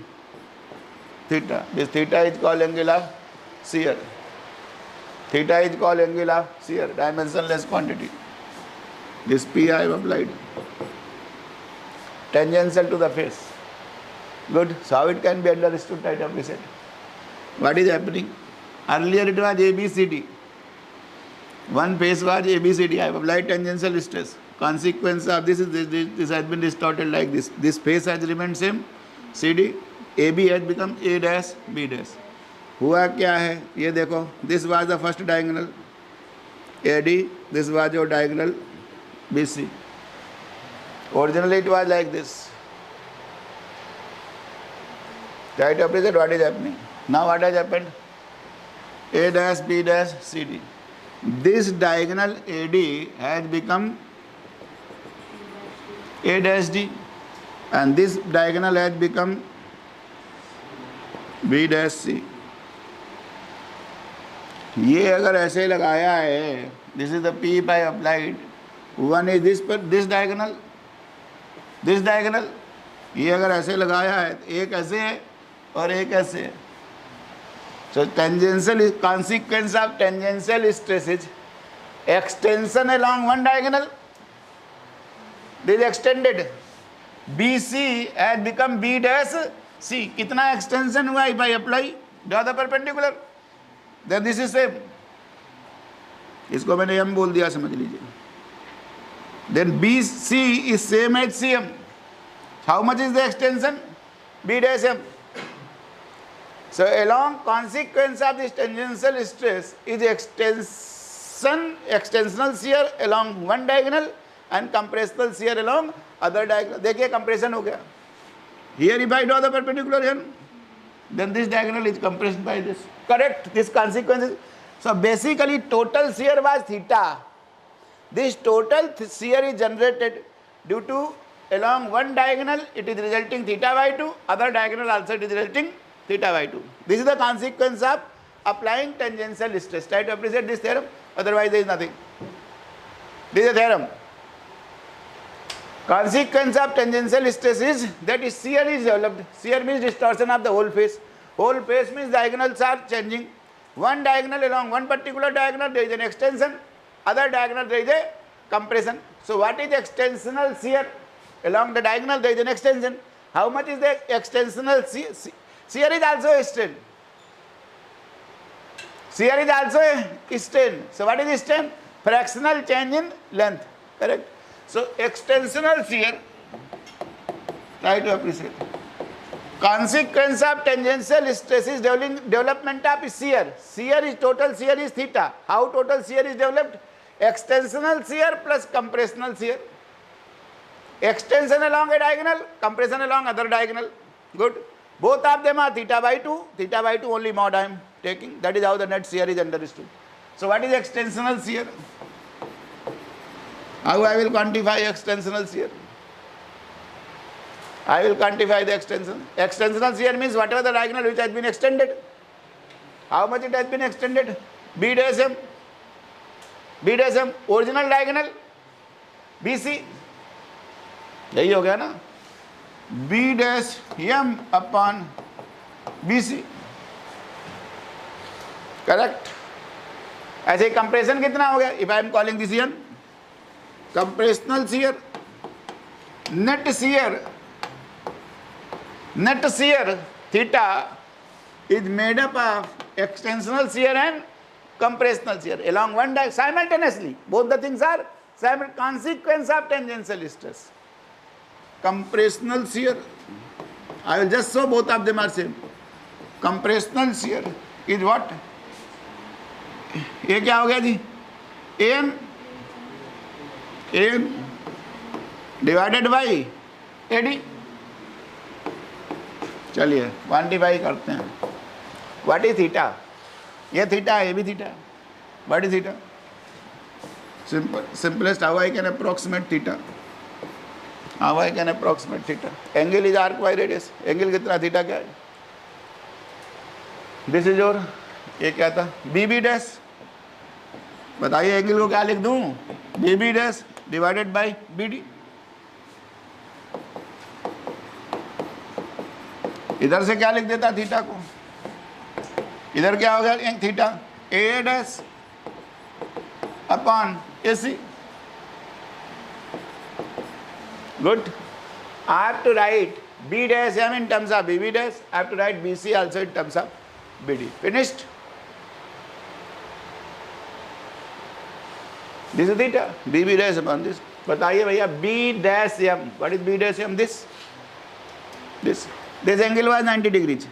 theta. This theta is called angle of shear. Theta is called angle of shear, dimensionless quantity. This P I have applied. Tangential to the face. Good. So how it can be understood, I have said. What is happening? Earlier it was ABCD. One face was ABCD. I have applied tangential stress. Consequence of this is this has been distorted like this. This face has remained same. CD. AB has become A dash, B dash. हुआ क्या है ये देखो, this was the first diagonal AD, this was your diagonal BC. Originally it was like this. Try to appreciate what is happening. Now what has happened? A dash, B dash, CD. This diagonal AD has become A dash D, and this diagonal has become B dash C. ये अगर ऐसे लगाया है, this is the P if I applied, one is this diagonal, this diagonal, ये अगर ऐसे लगाया है, एक ऐसे है और एक ऐसे है. So tangential is consequence of tangential stress is extension along one diagonal. This is extended. BC has become B dash C. कितना extension हुआ if I apply draw the perpendicular? Then this is same. इसको मैंने M बोल दिया, समझ लीजिए. Then BC is same as CM. How much is the extension? B dash M. So along consequence of this tangential stress is extensional shear along one diagonal and compressional shear along other diagonal. देखिए compression हो गया. Here if I draw the perpendicular here, then this diagonal is compressed by this. Correct? This consequence is, so basically total shear was theta. This total shear is generated due to along one diagonal it is resulting theta by 2, other diagonal also it is resulting theta by 2. This is the consequence of applying tangential stress. Try to appreciate this theorem, otherwise there is nothing. This is a theorem. Consequence of tangential stress is that shear is developed. Shear means distortion of the whole face. Whole face means diagonals are changing. One diagonal along one particular diagonal there is an extension, other diagonal there is a compression. So what is extensional shear? Along the diagonal there is an extension. How much is the extensional shear? Shear is also a strain. Shear is also a strain. So what is strain? Fractional change in length. Correct? So extensional shear, try to appreciate. Consequence of tangential stress is development of shear. Shear is total shear is theta. How total shear is developed? Extensional shear plus compressional shear. Extension along a diagonal, compression along other diagonal. Good. Both of them are theta by 2. Theta by 2 only mod I am taking. That is how the net shear is understood. So what is extensional shear? How I will quantify extensional shear? I will quantify the extension. Extensional shear means whatever the diagonal which has been extended. How much it has been extended? B dash M. B dash M. Original diagonal. BC. यही हो गया ना? B dash M upon BC. Correct? ऐसे compression कितना हो गया? If I am calling this here, compressional shear, net shear theta is made up of extensional shear and compressional shear along one diagonal simultaneously. Both the things are consequence of tangential stress. Compressional shear, I will just show both of them are same. Compressional shear is what? ये क्या हो गया जी? AM divided by AD. चलिए quantify करते हैं. What is theta? ये theta है, ये भी theta. What is theta? Simplest how I can approximate theta. How I can approximate theta? Angle is arc by radius. Angle कितना? थीटा क्या है? This is your, ये क्या था? BB dash. बताइए एंगल को क्या लिख दूं? BB dash divided by BD. इधर से क्या लिख देता थीटा को? इधर क्या हो गया theta? A dash upon AC. Good. I have to write B dash M in terms of BB dash. I have to write BC also in terms of BD. Finished? This is theta. BB dash upon this. बताइए भैया B dash M. What is B dash M? This angle was 90 degrees.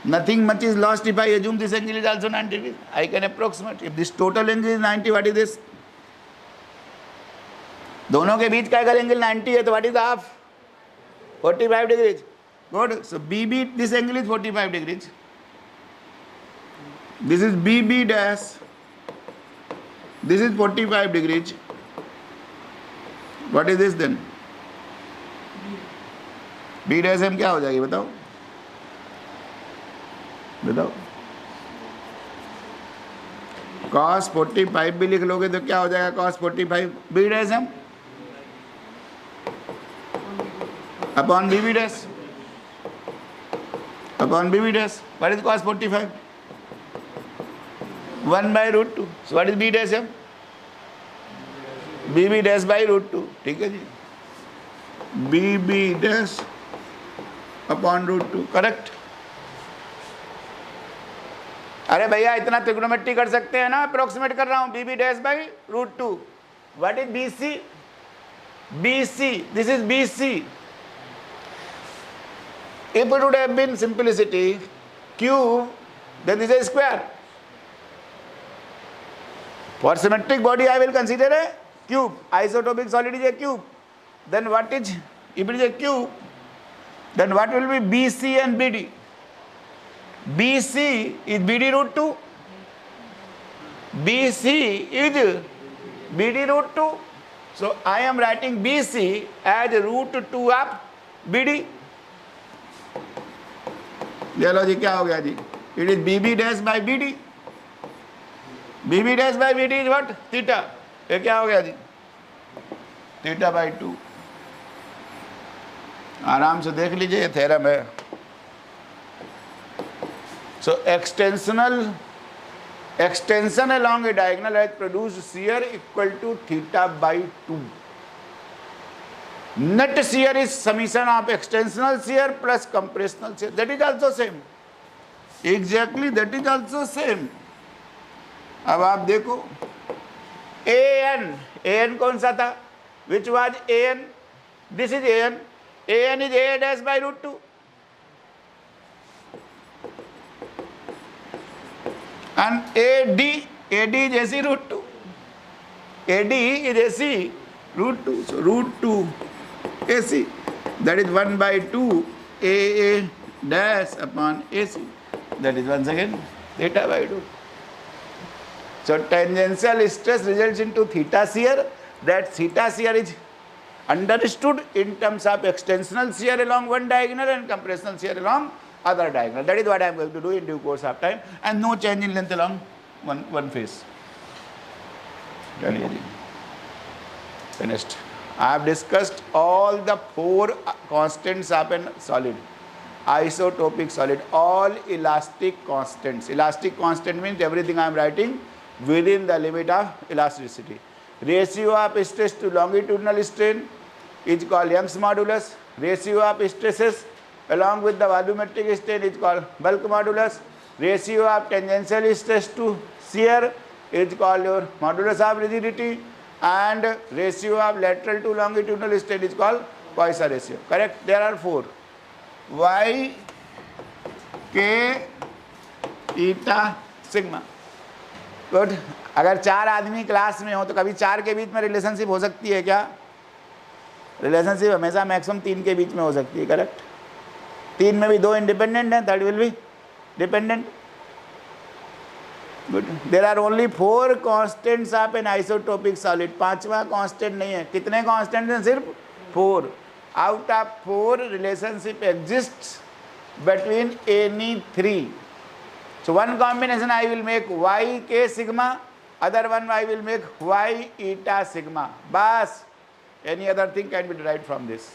Nothing much is lost if I assume this angle is also 90 degrees. I can approximate. If this total angle is 90, what is this? दोनों के बीच का अगर angle 90 है तो what is half? 45 degrees. Good. So BB, this angle is 45 degrees. This is BB dash. This is 45 degrees. What is this then? B dash M क्या हो जाएगी बताओ? बताओ। cos 45 भी लिख लोगे तो क्या हो जाएगा cos 45 B dash M upon BB dash upon BB dash. What is cos 45? 1 by root 2. So what is B dash M? BB dash by root 2. ठीक है जी, BB dash upon root 2. Correct. अरे भैया इतना ट्रिग्नोमेट्री कर सकते हैं ना, approximate कर रहा हूं। BB dash by root 2. What is BC? BC, this is BC. If it would have been simplicity, cube, then this is a square. For symmetric body, I will consider a cube. Isotopic solid is a cube. Then what is, if it is a cube, then what will be BC and BD? BC is BD root 2. BC is BD root 2. So I am writing BC as root 2 of BD. चलो जी क्या हो गया जी? It is BB dash by BD. BB dash by BD is what? Theta. ये क्या हो गया जी? Theta by 2. आराम से देख लीजिए, ये थ्योरम है। So extension along a diagonal has produced shear equal to theta by 2. Net shear is summation of extensional shear plus compressional shear. That is also same. Exactly, that is also same. अब आप देखो an कौन सा था? Which was an? This is an. An is a dash by root 2. And AD is AC root 2. AD is AC root 2. So root 2 AC. That is 1 by 2 AA dash upon AC. That is once again theta by 2. So tangential stress results into theta shear. That theta shear is understood in terms of extensional shear along one diagonal and compressional shear along other diagonal. That is what I am going to do in due course of time, and no change in length along one face. Finished. I have discussed all the 4 constants of a solid. Isotopic solid, all elastic constants. Elastic constant means everything I am writing within the limit of elasticity. Ratio of stress to longitudinal strain is called Young's modulus. Ratio of stresses along with the volumetric strain is called bulk modulus. Ratio of tangential stress to shear is called your modulus of rigidity, and ratio of lateral to longitudinal strain is called Poisson ratio. Correct? There are 4. Y, K, eta, sigma. Good. अगर 4 आदमी class में हो तो कभी 4 के बीच में relationship हो सकती है क्या? रिलेशनशिप हमेशा मैक्सिमम 3 के बीच में हो सकती है। करेक्ट? 3 में भी 2 इंडिपेंडेंट हैं, third will be dependent. Good. There are only 4 constants of an isotropic solid. 5वां कांस्टेंट नहीं है। कितने कांस्टेंट हैं? सिर्फ 4। Out of 4 relationship exists between any 3. So one combination I will make y k sigma, other one I will make y eta sigma. Bas, any other thing can be derived from this.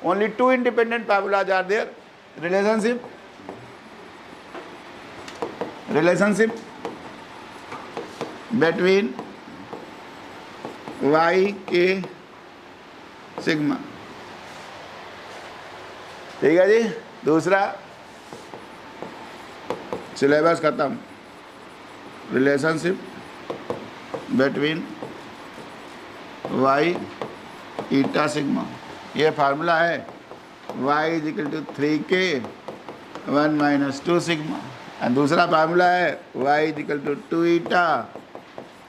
Only 2 independent formulas are there. Relationship between y k sigma. ठीक है जी। दूसरा syllabus खत्म। Relationship between y eta sigma, ये formula है। y is equal to 3k 1 minus 2 sigma, and दूसरा formula है y is equal to 2 eta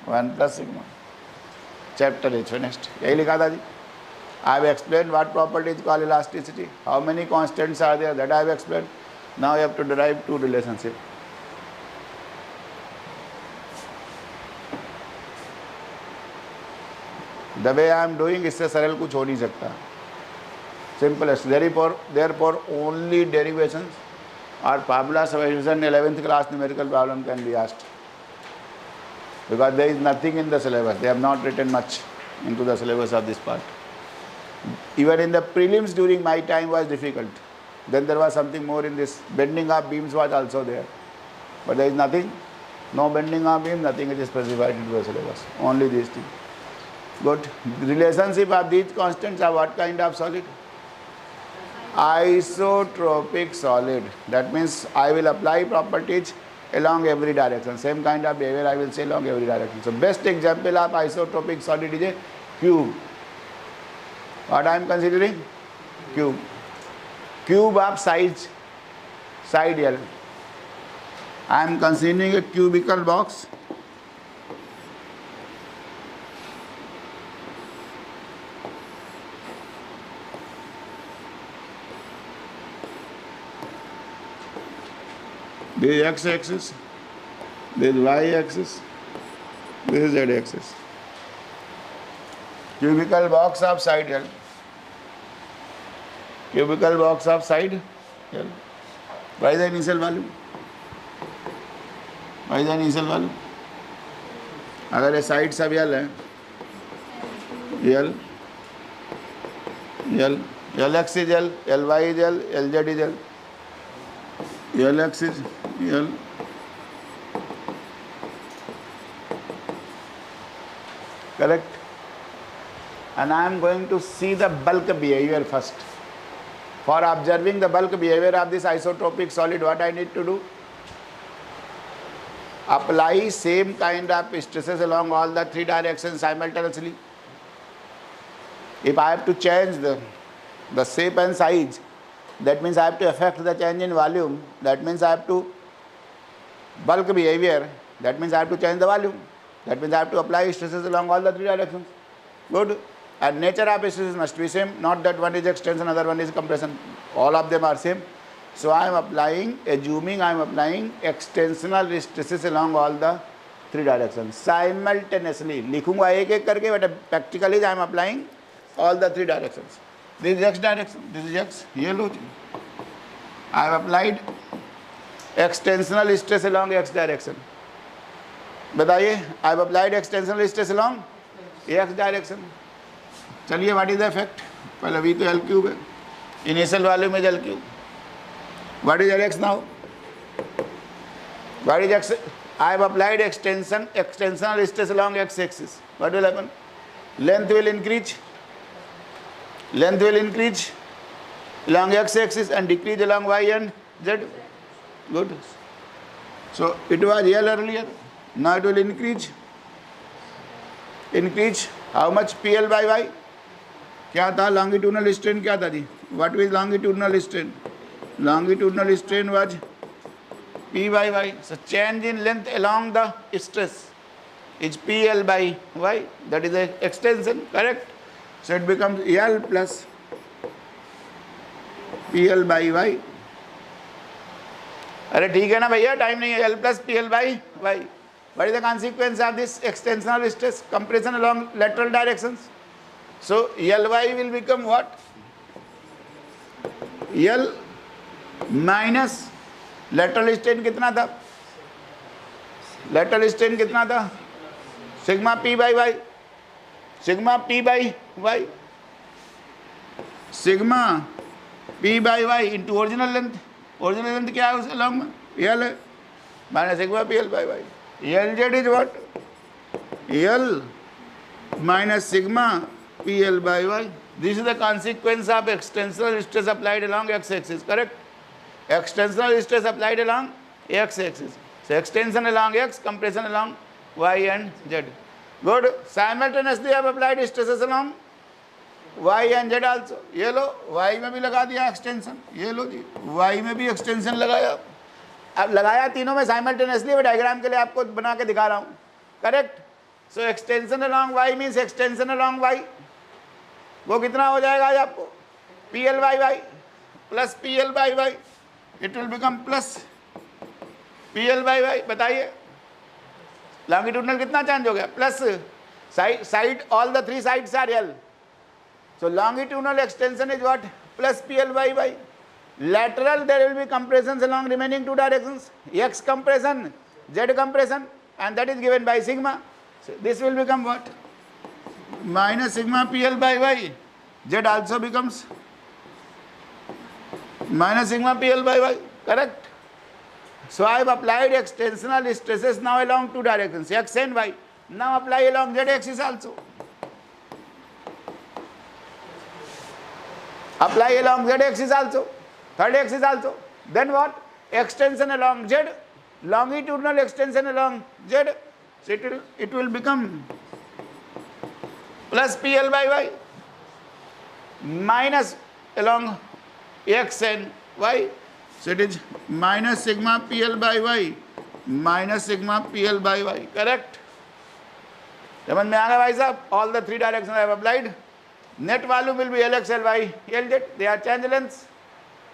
1 plus sigma. Chapter H next. यही लिखा था जी. I have explained what property is called elasticity. How many constants are there, that I have explained. Now you have to derive two relationship. The way I am doing, इससे सरल कुछ हो नहीं सकता. Simplest. Therefore only derivations or formula substitution in 11th class numerical problem can be asked, because there is nothing in the syllabus. They have not written much into the syllabus of this part. Even in the prelims during my time was difficult. Then there was something more in this. Bending of beams was also there, but there is nothing. No bending of beam, nothing is specified into the syllabus. Only these things. Good. Relationship of these constants are what kind of solid? Isotropic solid. That means I will apply properties along every direction. Same kind of behavior I will say along every direction. So best example of isotropic solid is a cube. What I am considering? Cube. Cube of side L. I am considering a cubical box. This is x-axis, this is y-axis, this is z-axis. Cubical box of side L. Cubical box of side L. What is the initial value? What is the initial value? अगर ये side सब L है, Lx is L, Ly is L, Lz is L. Lx is L, correct? And I am going to see the bulk behavior first. For observing the bulk behavior of this isotropic solid, what I need to do? Apply same kind of stresses along all the three directions simultaneously. If I have to change the shape and size, that means I have to affect the change in volume. That means I have to bulk behavior. That means I have to change the volume. That means I have to apply stresses along all the three directions. Good. And nature of stresses must be same. Not that one is extension, other one is compression. All of them are same. So I am applying, assuming I am applying extensional stresses along all the three directions simultaneously. लिखूंगा एक एक करके, but practically I am applying all the three directions. This is x direction, this is x, ये लो जी. I have applied extensional stress along x direction. बताइए, I have applied extensional stress along x direction. चलिए, what is the effect? पहले v तो L cube है, initial volume is L cube. What is Lx now? What is x? I have applied extensional stress along x axis. What will happen? Length will increase. Length will increase along x axis and decrease along y and z. Good. So it was L earlier. Now it will increase. Increase. How much PL by y? क्या था longitudinal strain? क्या था जी? What is longitudinal strain? Longitudinal strain was P by y. So change in length along the stress is PL by y. That is the extension, correct? So it becomes L plus PL by y. अरे ठीक है ना भैया, time नहीं है. L plus PL by y. What is the consequence of this extensional stress? Compression along lateral directions. So Ly will become what? L minus lateral strain कितना था? Lateral strain कितना था? Sigma P by Y. Sigma P by Y. Sigma P by Y into original length. Original length क्या है उस along में? L है, minus sigma P L by Y. L Z is what? L minus sigma P L by Y. This is the consequence of extensional stress applied along X axis, correct? Extensional stress applied along x axis. So extension along x, compression along y and z. Good. Simultaneously I have applied stresses along Y and Z also, ये लो Y में भी लगा दिया extension, ये लो जी Y में भी extension लगाया। अब लगाया तीनों में साइमल्टेनियसली, मैं डायग्राम के लिए आपको बना के दिखा रहा हूँ, correct. So extension along Y means extension along Y, वो कितना हो जाएगा आज आपको, P L by Y plus P L by Y, it will become plus P L by Y. बताइए लॉन्गिट्यूडनल कितना चेंज हो गया, plus side all the three sides are L, so longitudinal extension is what, plus PL by y. Lateral there will be compressions along remaining two directions, x compression, z compression, and that is given by sigma. So this will become what, minus sigma PL by y. Z also becomes minus sigma PL by y, correct. So I have applied extensional stresses now along two directions, x and y. Now apply along z axis also. Apply along z axis also, third axis also. Then what? Extension along z, longitudinal extension along z. So it will become plus PL by y minus along x and y. So it is minus sigma PL by y minus sigma PL by y, correct. समझ में आ गया भाई साहब? All the three directions I have applied. Net volume will be Lx, Ly, Lz. They are change lengths.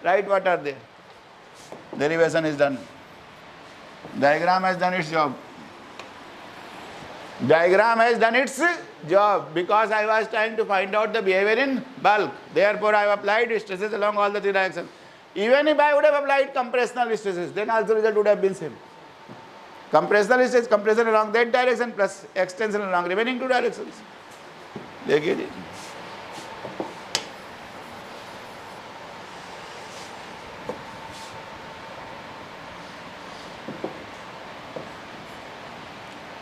Right, what are they? Derivation is done. Diagram has done its job. Diagram has done its job because I was trying to find out the behavior in bulk. Therefore, I have applied stresses along all the three directions. Even if I would have applied compressional stresses, then also result would have been same. Compressional stress, compression along that direction plus extension along remaining two directions. देखिए जी,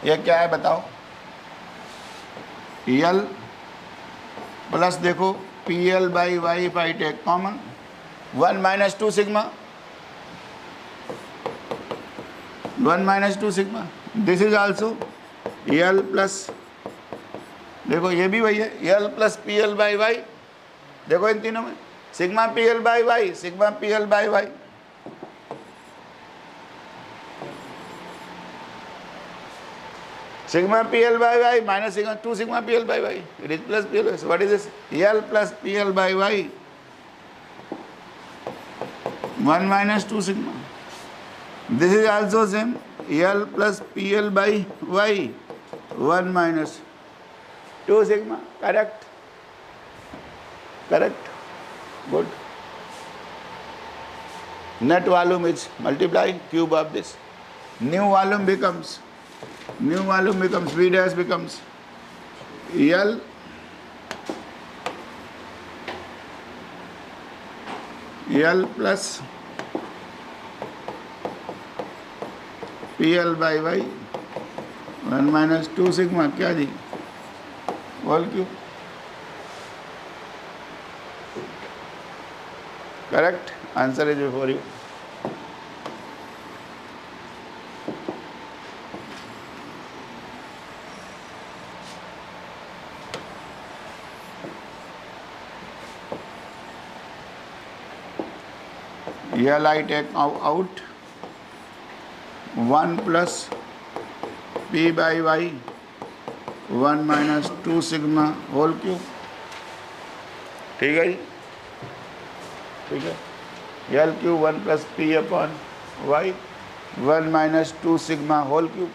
ये क्या है बताओ, L plus देखो P L by Y if I take common 1 minus 2 sigma, 1 minus 2 sigma. This is also L plus, देखो ये भी वही है, L plus P L by Y, देखो इन तीनों में sigma P L by Y, sigma P L by Y, sigma PL by y minus sigma 2 sigma PL by y, it is plus PL by y. So what is this? L plus PL by y 1 minus 2 sigma. This is also same, L plus PL by y 1 minus 2 sigma, correct, correct, good. Net volume is multiply cube of this, new volume becomes V dash becomes L plus PL by y 1 minus 2 sigma, क्या जी, whole cube, correct, answer is before you. L I take out 1 plus P by y 1 minus 2 sigma whole cube, ठीक है जी, ठीक है, L cube 1 plus P upon y 1 minus 2 sigma whole cube.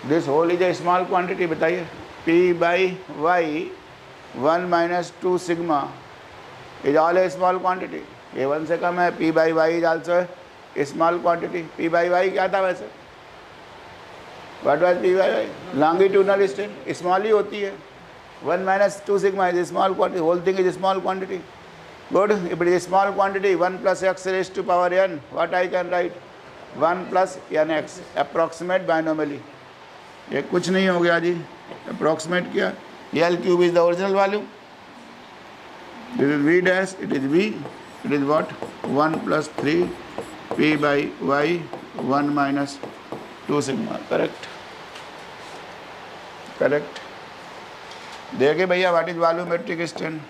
This whole is a small quantity, बताइए P by y 1 minus 2 sigma is all a small quantity. ये 1 से कम है, P by y is also small quantity. P by y क्या था वैसे, what was P by y, longitudinal strain, small ही होती है. 1 minus 2 sigma is small quantity, whole thing is small quantity. Good, if it is small quantity 1 plus x raised to power n, what I can write, 1 plus nx, approximate binomially. ये कुछ नहीं हो गया जी, approximate किया. L cube is the original volume, this is V dash, it is V, it is what, 1 plus 3 P by y 1 minus 2 sigma, correct, correct. देखिए भैया, what is volumetric strain?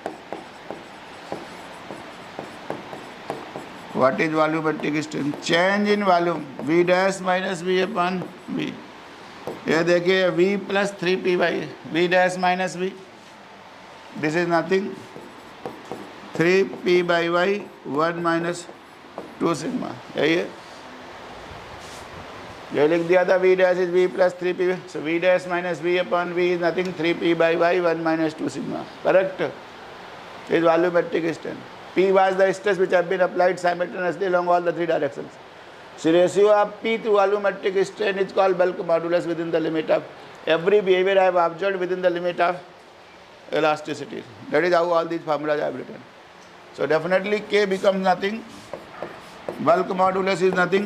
What is volumetric strain? Change in volume v dash minus v upon v। ये देखिए v plus 3p by v dash minus v, this is nothing 3p by y 1 minus 2 sigma, यही है। ये लिख दिया था v dash is v plus 3p, so v dash minus v upon v is nothing 3p by y 1 minus 2 sigma, correct? Is volumetric strain. P was the stress which have been applied simultaneously along all the three directions. So ratio of P to volumetric strain is called bulk modulus within the limit of every behavior I have observed within the limit of elasticity. That is how all these formulas I have written. So definitely K becomes nothing. Bulk modulus is nothing.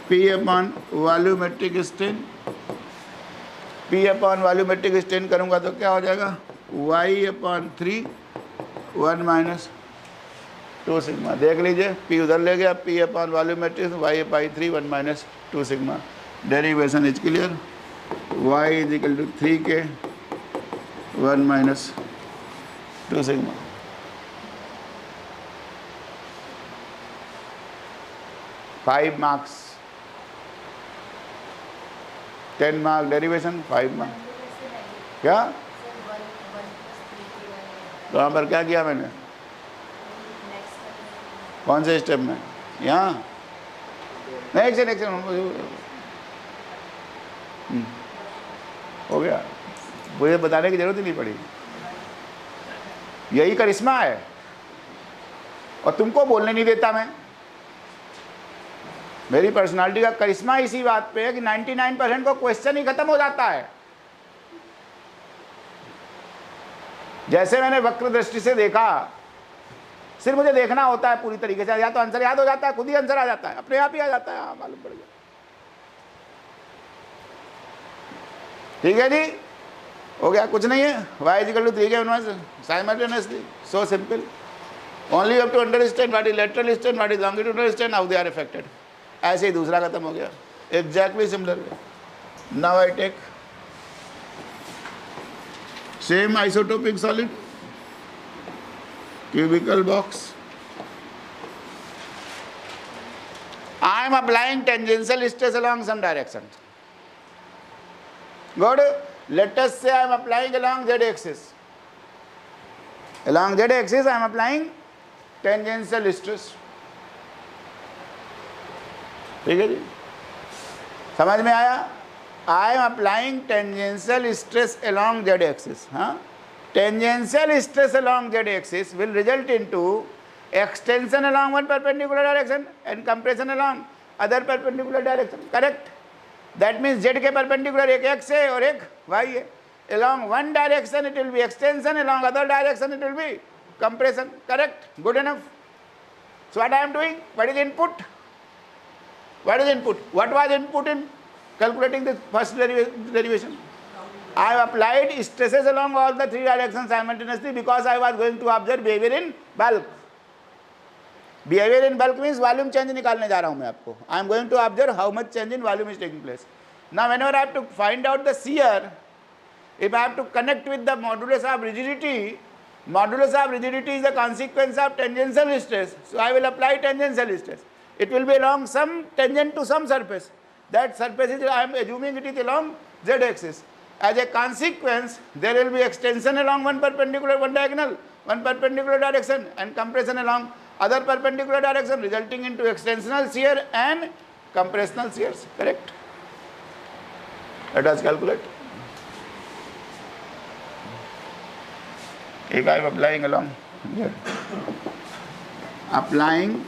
P upon volumetric strain. P upon volumetric strain करूँगा तो क्या हो जाएगा? Y upon 3 1 minus 2 sigma. देख लीजिए, P उधर ले गया, P upon volumetric y by 3 1 minus 2 sigma. Derivation is clear. y is equal to 3k 1 minus 2 sigma. Five marks, 10 mark derivation, 5 mark. क्या तो यहाँ पर क्या किया मैंने? कौन से स्टेप में? यहाँ नेक्स्ट हो गया, मुझे बताने की जरूरत ही नहीं पड़ी। यही करिश्मा है, और तुमको बोलने नहीं देता मैं। मेरी पर्सनालिटी का करिश्मा इसी बात पे है कि 99% को क्वेश्चन ही खत्म हो जाता है। जैसे मैंने वक्र दृष्टि से देखा, सिर्फ मुझे देखना होता है पूरी तरीके से, या तो आंसर याद हो जाता है, खुद ही आंसर आ जाता है, अपने आप ही आ जाता है। हाँ, मालूम पड़ गया। ठीक है जी, हो गया, कुछ नहीं है। y equal to 3k simultaneously, so simple. Only you have to understand what is lateral strain, what is longitudinal strain, how they are affected. ऐसे ही दूसरा खत्म हो गया, exactly similar. Now I take same isotopic solid, cubical box. I am applying tangential stress along some direction. Good. Let us say I am applying along z axis. Along z axis I am applying tangential stress. ठीक है जी, समझ में आया? I am applying tangential stress along z axis. Tangential stress along z axis will result into extension along one perpendicular direction and compression along other perpendicular direction. Correct? That means z के perpendicular एक x है और एक y है. Along one direction it will be extension, along other direction it will be compression. Correct? Good enough. So what I am doing? What is input? What is input? What was input in calculating the first derivation? I have applied stresses along all the three directions simultaneously because I was going to observe behavior in bulk. Behavior in bulk means volume change निकालने जा रहा हूँ मैं आपको. I am going to observe how much change in volume is taking place. Now whenever I have to find out the shear, if I have to connect with the modulus of rigidity is the consequence of tangential stress. So I will apply tangential stress. It will be along some tangent to some surface. That surface is, I am assuming it is along z axis. As a consequence, there will be extension along one diagonal, one perpendicular direction, and compression along other perpendicular direction, resulting into extensional shear and compressional shears. Correct? Let us calculate. If I am applying along here, applying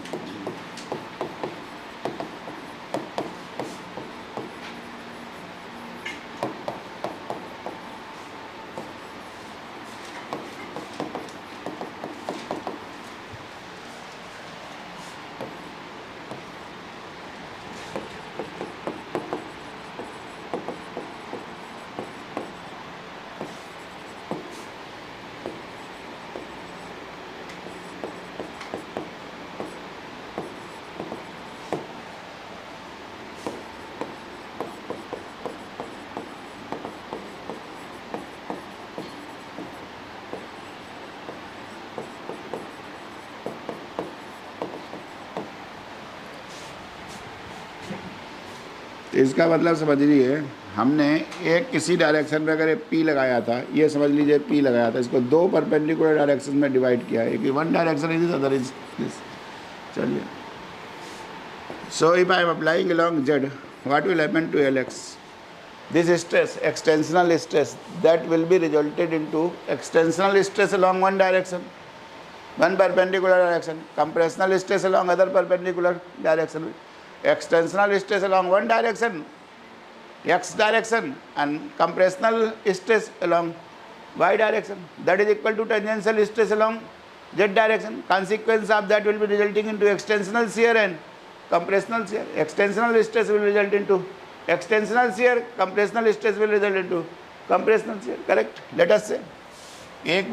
इसका मतलब समझ लीजिए, हमने एक किसी direction में अगर P लगाया था, ये समझ लीजिए P लगाया था, इसको दो परपेंडिकुलर डायरेक्शन में डिवाइड किया है, एक one direction is this, other is this. चलिए, so if I am applying along Z, what will happen to Lx? This stress, extensional stress, that will be resulted into extensional stress along one direction, one perpendicular direction, compressional stress along other perpendicular direction, extensional stress along one direction, x direction, and compressional stress along y direction, that is equal to tangential stress along z direction. Consequence of that will be resulting into extensional shear and compressional shear. Extensional stress will result into extensional shear, compressional stress will result into compressional shear. Correct? Let us say एक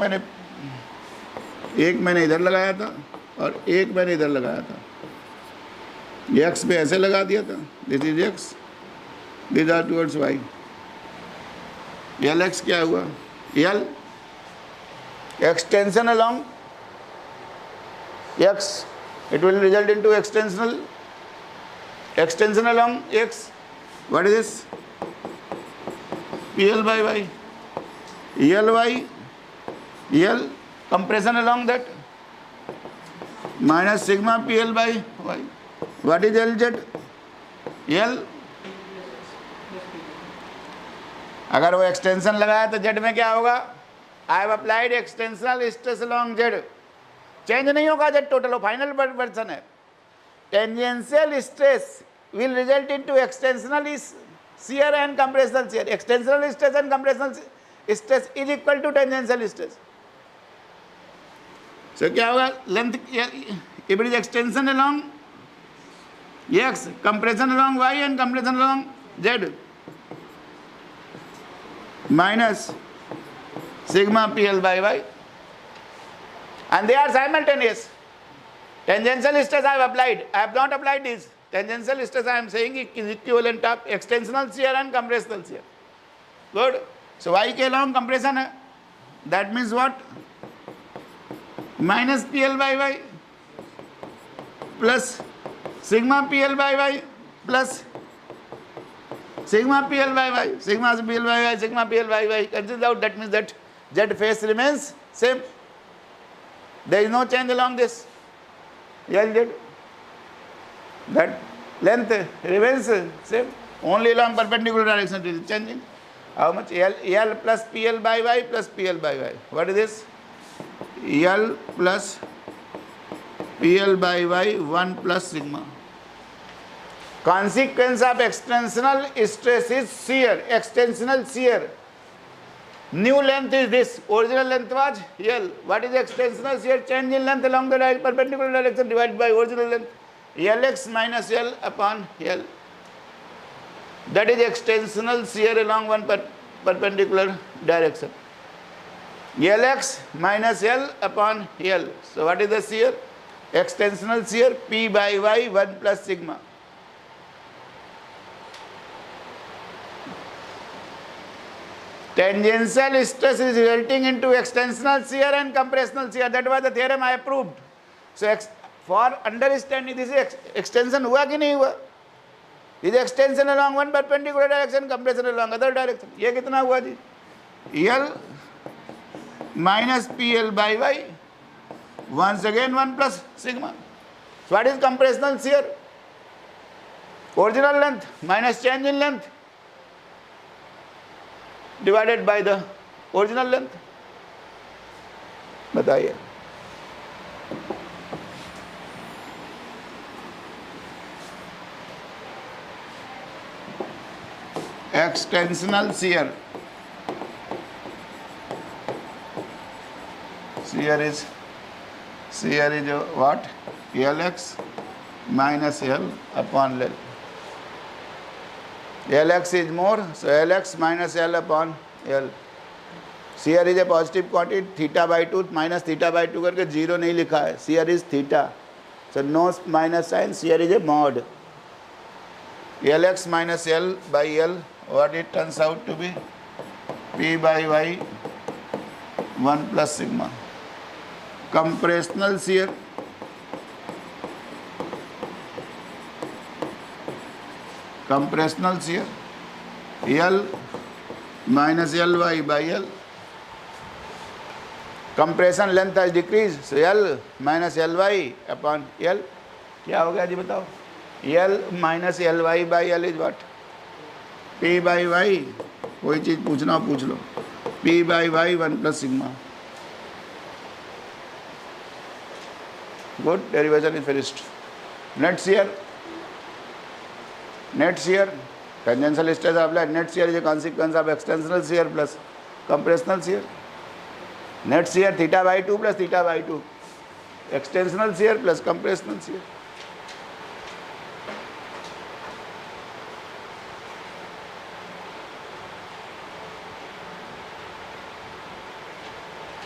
मैंने इधर लगाया था और एक मैंने इधर लगाया था. x पे ऐसे लगा दिया था, this is x, these are towards y. Lx क्या हुआ? L extension along x, it will result into extension along x. What is this? PL by y. Ly, L compression along that minus sigma PL by y. What is Lz? L, अगर वो extension लगाया तो Z में क्या होगा? I have applied extensional stress along Z. Change नहीं होगा, Z total वो फाइनल वर्जन है. Tangential stress will result into extensional shear and compressional shear. Extensional stress and compressional stress is equal to tangential stress. So क्या होगा? Length, if it is extension along x, compression along y and compression along z, minus sigma PL by y, and they are simultaneous. Tangential stress I have applied, I have not applied this. Tangential stress I am saying is equivalent of extensional shear and compressional shear. Good. So y के along compression है, that means what? Minus PL by y plus sigma PL by y plus sigma PL by y, sigma PL by y, sigma PL by y cancels out. That means that z face remains same. There is no change along this Lz. That length remains same, only along perpendicular direction it is changing. How much? L plus PL by y plus PL by y. What is this? L plus PL by y 1 plus sigma. Consequence of extensional stress is shear, extensional shear. New length is this, original length was L. What is extensional shear? Change in length along the perpendicular direction divided by original length. Lx minus L upon L. That is extensional shear along one perpendicular direction. Lx minus L upon L. So what is the shear? Extensional shear P by y 1 plus sigma. Tangential stress is resulting into extensional shear and compressional shear. That was the theorem I proved. So for understanding this extension हुआ कि नहीं हुआ? This extension along one perpendicular direction, compression along other direction. ये कितना हुआ जी? L minus PL by y. Once again 1 plus sigma. So what is compressional shear? Original length minus change in length divided by the original length. बताइए. Extensional shear. Shear is what? Lx minus L upon L. Lx is more, so Lx minus L upon L. Shear is a positive quantity, theta by 2 minus theta by 2 करके 0 नहीं लिखा है. Shear is theta, so no minus sign. Shear is a mod. Lx minus L by L, what it turns out to be? P by y 1 plus sigma. Compressional shear. compressional shear, L minus Ly by L. Compression length has decreased, so L minus Ly upon L. क्या हो गया जी बताओ? L minus Ly by L is what? P by Y. कोई चीज पूछना हो पूछ लो. P by Y 1 plus sigma. Good, derivation is finished. Net shear. Net shear. Tangential stress applied. Net shear is a consequence of extensional shear plus compressional shear. Net shear theta by 2 plus theta by 2. Extensional shear plus compressional shear.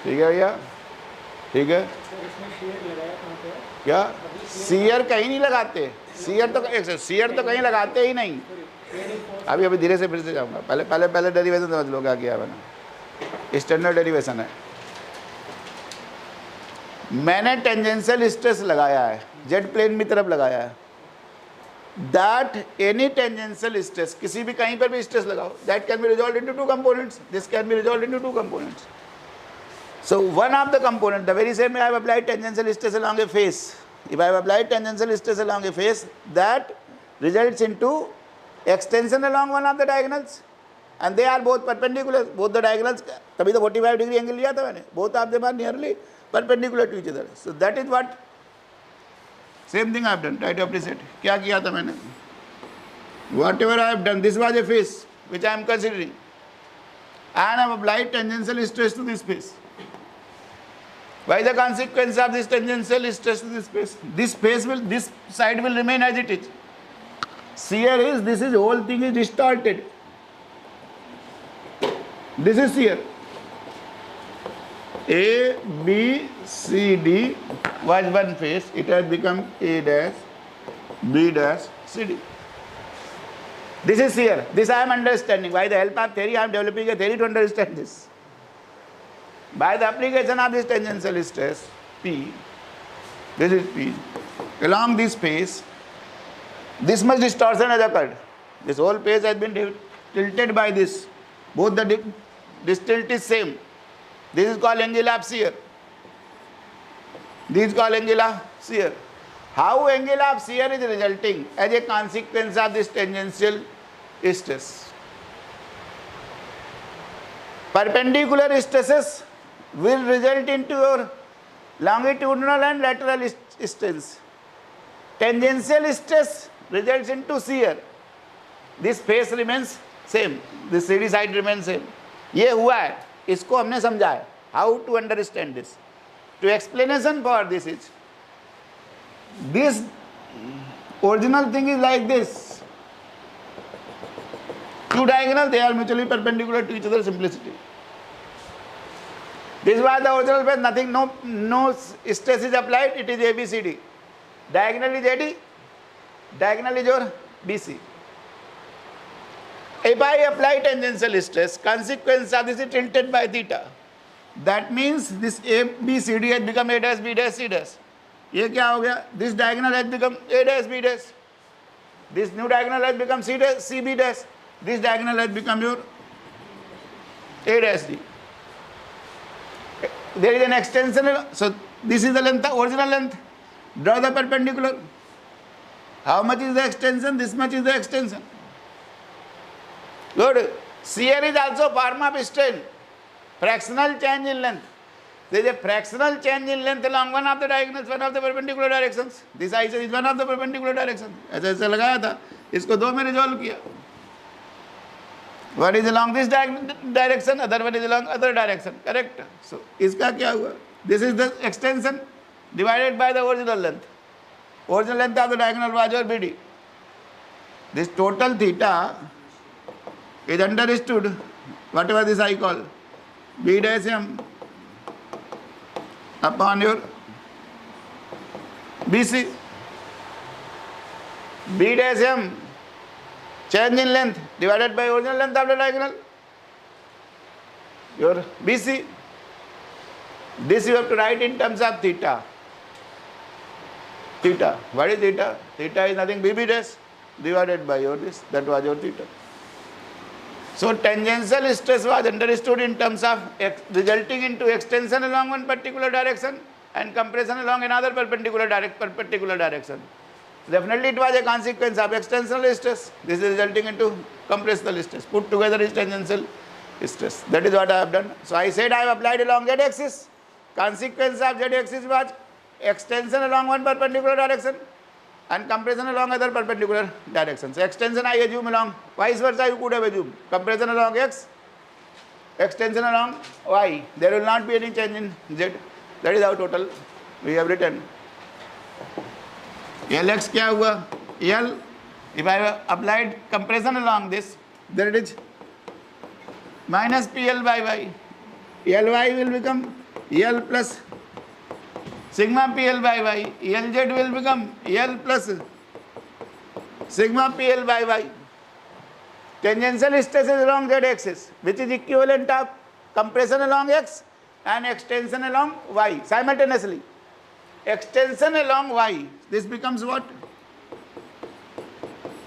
ठीक है भैया, ठीक है. क्या shear कहीं नहीं लगाते, shear तो कहीं लगाते ही नहीं. अभी धीरे से फिर से जाऊंगा. पहले डेरिवेशन समझ लो क्या किया मैंने. स्टैंडर्ड डेरिवेशन है. मैंने टेंजेंशियल स्ट्रेस लगाया है, जेड प्लेन की तरफ लगाया है. दैट एनी टेंजेंशियल स्ट्रेस, किसी भी कहीं पर भी स्ट्रेस लगाओ, that can be resolve into two components. This can be resolve into two components. So one of the component, the very same way I have applied tangential stress along a face. If I have applied tangential stress along a face, that results into extension along one of the diagonals, and they are both perpendicular. Both the diagonals, तभी तो 45 degree angle लिया था मैंने. Both of them are nearly perpendicular to each other. So that is what same thing I have done. Try to appreciate. क्या किया था मैंने? Whatever I have done, this was a face which I am considering, and I have applied tangential stress to this face. Why the consequence of this tangential stress to this space? This side will remain as it is. Shear is, this is whole thing is distorted. This is shear. A, B, C, D was one face. It has become A dash, B dash, C, D. This is shear. This I am understanding. By the help of theory, I am developing a theory to understand this. By the application of this tangential stress, P, this is P, along this face, this much distortion has occurred. This whole face has been tilted by this. Both this tilt is same. This is called angle of shear. This is called angle of shear. How angle of shear is resulting as a consequence of this tangential stress? Perpendicular stresses will result into your longitudinal and lateral stress. Tangential stress results into shear. This face remains same. This CD side remains same. ये हुआ है, इसको हमने समझा है. How to understand this? To explanation for this is, this original thing is like this. Two diagonals, they are mutually perpendicular to each other. Simplicity. This was the original face, nothing, no stress is applied, it is ABCD. Diagonal is AD, diagonal is your BC. If I apply tangential stress, consequence of this is tilted by theta. That means this ABCD has become A dash, B dash, C dash. ये क्या हो गया? This diagonal has become A dash, B dash. This new diagonal has become C dash, C, B dash. This diagonal has become your A dash, D. There is an extension, so this is the length, the original length. Draw the perpendicular. How much is the extension? This much is the extension. Good. Shear is also form of strain. Fractional change in length. There is a fractional change in length along one of the diagonals, one of the perpendicular directions. This is one of the perpendicular directions. ऐसा ऐसा लगाया था, इसको दो में resolve किया. One is along this direction, other one is along other direction. Correct? So, इसका क्या हुआ? This is the extension divided by the original length. Original length of the diagonal was your BD. This total theta is understood, whatever this I call, B dash M upon your BC. B dash M, change in length divided by original length of the diagonal, your BC. This you have to write in terms of theta. Theta. What is theta? Theta is nothing BB dash. divided by your this, that was your theta. So tangential stress was understood in terms of resulting into extension along one particular direction and compression along another perpendicular direction. Definitely it was a consequence of extensional stress. This is resulting into compressional stress. Put together is tangential stress. That is what I have done. So I said I have applied along z-axis. Consequence of z-axis was extension along one perpendicular direction and compression along other perpendicular direction. So extension I assume along, vice versa you could have assumed. Compression along x, extension along y. There will not be any change in z. That is our total we have written. Lx क्या हुआ? L, if I have applied compression along this, then it is minus PL by y. Ly will become L plus sigma PL by y. Lz will become L plus sigma PL by y. Tangential stress is along z-axis, which is equivalent of compression along x and extension along y simultaneously. Extension along y, this becomes what?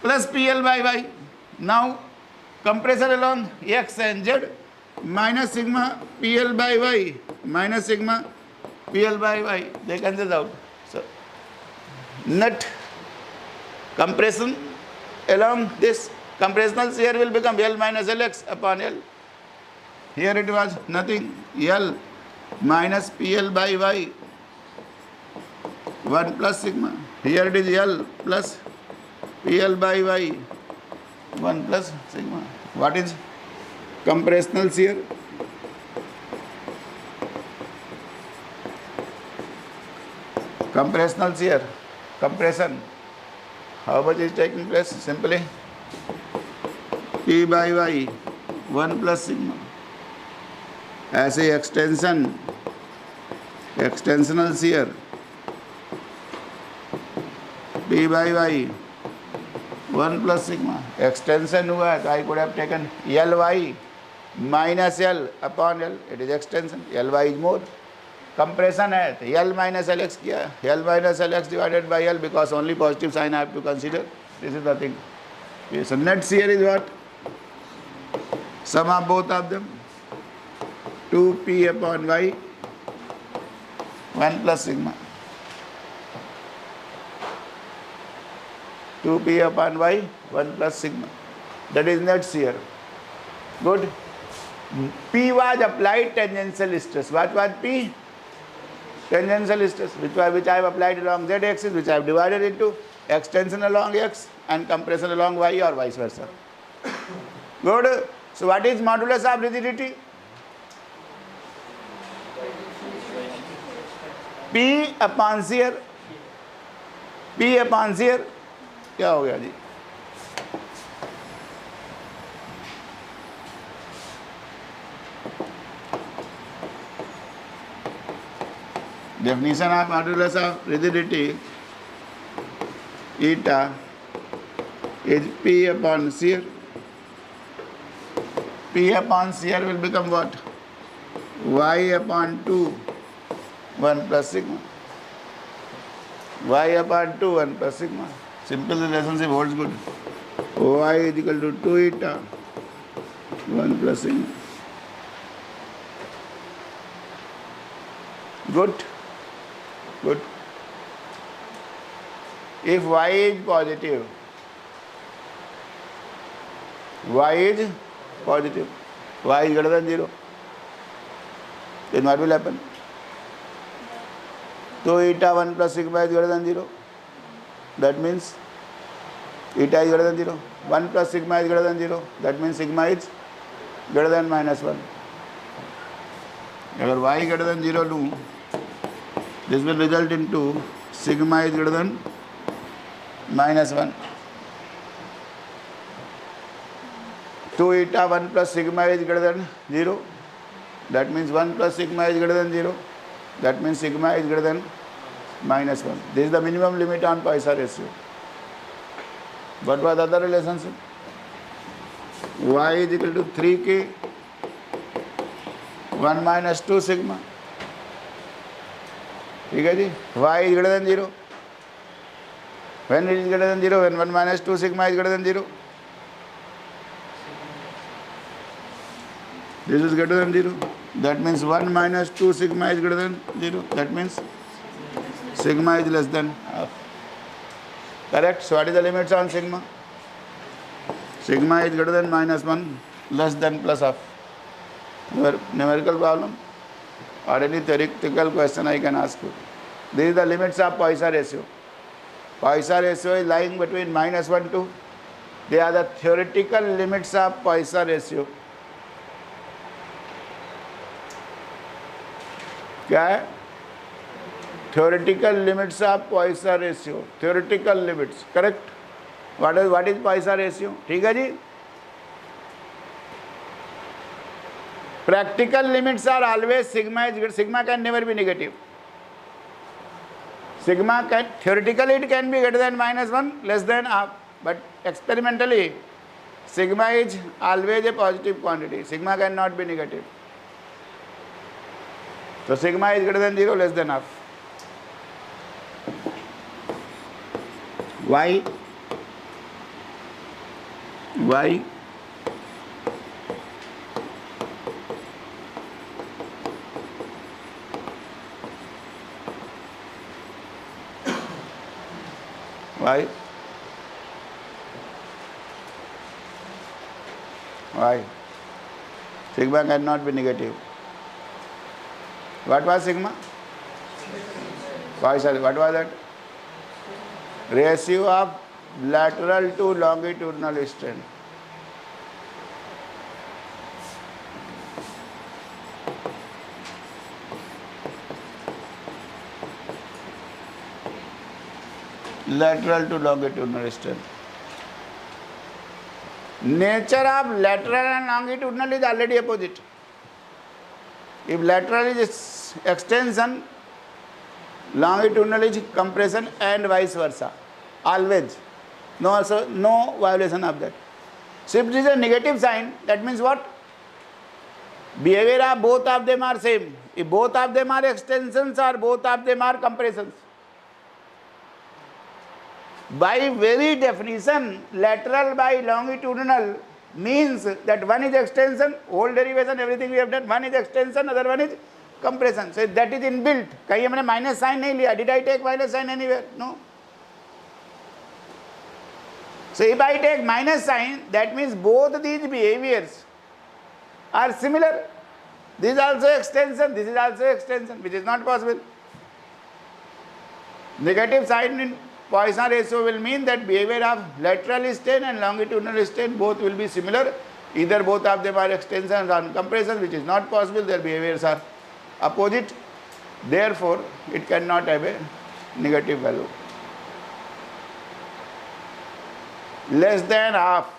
Plus PL by y. Now compression along x and z minus sigma PL by y minus sigma PL by y, they cancel out. So net compression along this compressional shear will become L minus Lx upon L. Here it was nothing, L minus PL by y 1 plus sigma. Here it is L plus PL by y 1 plus sigma. What is compressional shear? Compressional shear, compression. How much is taking place? Simply P by y 1 plus sigma. ऐसे extensional shear P by y 1 plus sigma. Extension हुआ है तो I could have taken Ly minus L upon L. It is extension. Ly is more. Compression है तो L minus Lx किया. L minus Lx divided by L because only positive sign I have to consider. This is the thing. So net shear is what? Sum of both of them. 2P upon y 1 plus sigma. 2P upon y 1 plus sigma. That is net shear. Good. P was applied tangential stress. What was P? Tangential stress, which I have applied along z-axis, which I have divided into extension along x and compression along y or vice versa. Good. So what is modulus of rigidity? P upon shear. P upon shear. क्या हो गया जी? Definition of modulus of rigidity, eta is P upon shear. P upon shear will become what? Y upon 2 1 plus sigma. Y upon 2 1 plus sigma. Simple relationship holds good. Y is equal to 2 eta 1 plus sigma. Good. Good. If y is positive, y is positive, y is greater than 0, then what will happen? So eta 1 plus sigma is greater than 0. That means eta is greater than 0. 1 plus sigma is greater than 0. That means sigma is greater than minus 1. अगर y greater than 0 लूँ, this will result into sigma is greater than minus 1. 2 eta 1 plus sigma is greater than 0. That means 1 plus sigma is greater than 0. That means sigma is greater than minus 1. This is the minimum limit on Poisson ratio. What was the other relationship? Y is equal to 3k 1 minus 2 sigma. ठीक है जी, y is greater than 0. When it is greater than 0, when 1 minus 2 sigma is greater than 0. This is greater than 0. That means 1 minus 2 sigma is greater than 0. That means sigma is less than half. Correct? So what is the limits on sigma? Sigma is greater than minus 1, less than plus half. Numerical problem or any theoretical question I can ask you. These are the limits of Poisson ratio. Poisson ratio is lying between minus 1 to. They are the theoretical limits of Poisson ratio. क्या है? Theoretical limits of Poisson ratio. Theoretical limits. Correct? What is Poisson ratio? ठीक है जी? Practical limits are always sigma is, sigma can never be negative. Sigma can, theoretically it can be greater than minus 1, less than half, but experimentally sigma is always a positive quantity. Sigma cannot be negative. So sigma is greater than 0, less than half. Why? Why? Why? Why? Sigma cannot be negative. What was sigma? What was that? Ratio of lateral to longitudinal strain. Lateral to longitudinal strain. Nature of lateral and longitudinal is already opposite. If lateral is extension, longitudinal is compression and vice versa. Always. No violation of that. So if it is a negative sign, that means what? Behavior of both of them are same. If both of them are extensions or both of them are compressions. By very definition, lateral by longitudinal means that one is extension, whole derivation, everything we have done, one is extension, other one is compression. So that is inbuilt. कहीं हमने minus sign नहीं लिया. Did I take minus sign anywhere? No. So if I take minus sign, that means both these behaviors are similar. This is also extension, this is also extension, which is not possible. Negative sign in Poisson ratio will mean that behavior of lateral strain and longitudinal strain both will be similar. Either both of them are extensions or compression, which is not possible. Their behaviors are opposite. Therefore, it cannot have a negative value. Less than half.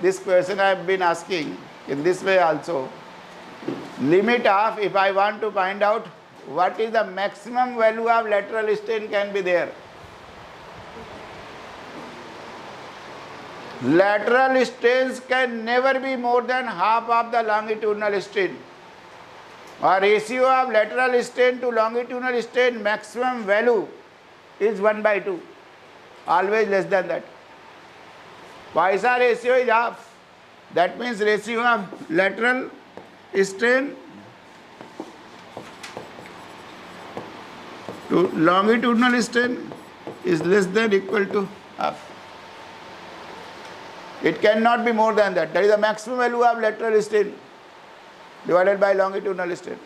This question I have been asking in this way also. Limit of, if I want to find out what is the maximum value of lateral strain can be there. Lateral strains can never be more than half of the longitudinal strain. Or ratio of lateral strain to longitudinal strain maximum value is 1/2. Always less than that. Poisson ratio is half. That means ratio of lateral strain to longitudinal strain is less than equal to half. It cannot be more than that. That is the maximum value of lateral strain divided by longitudinal strain.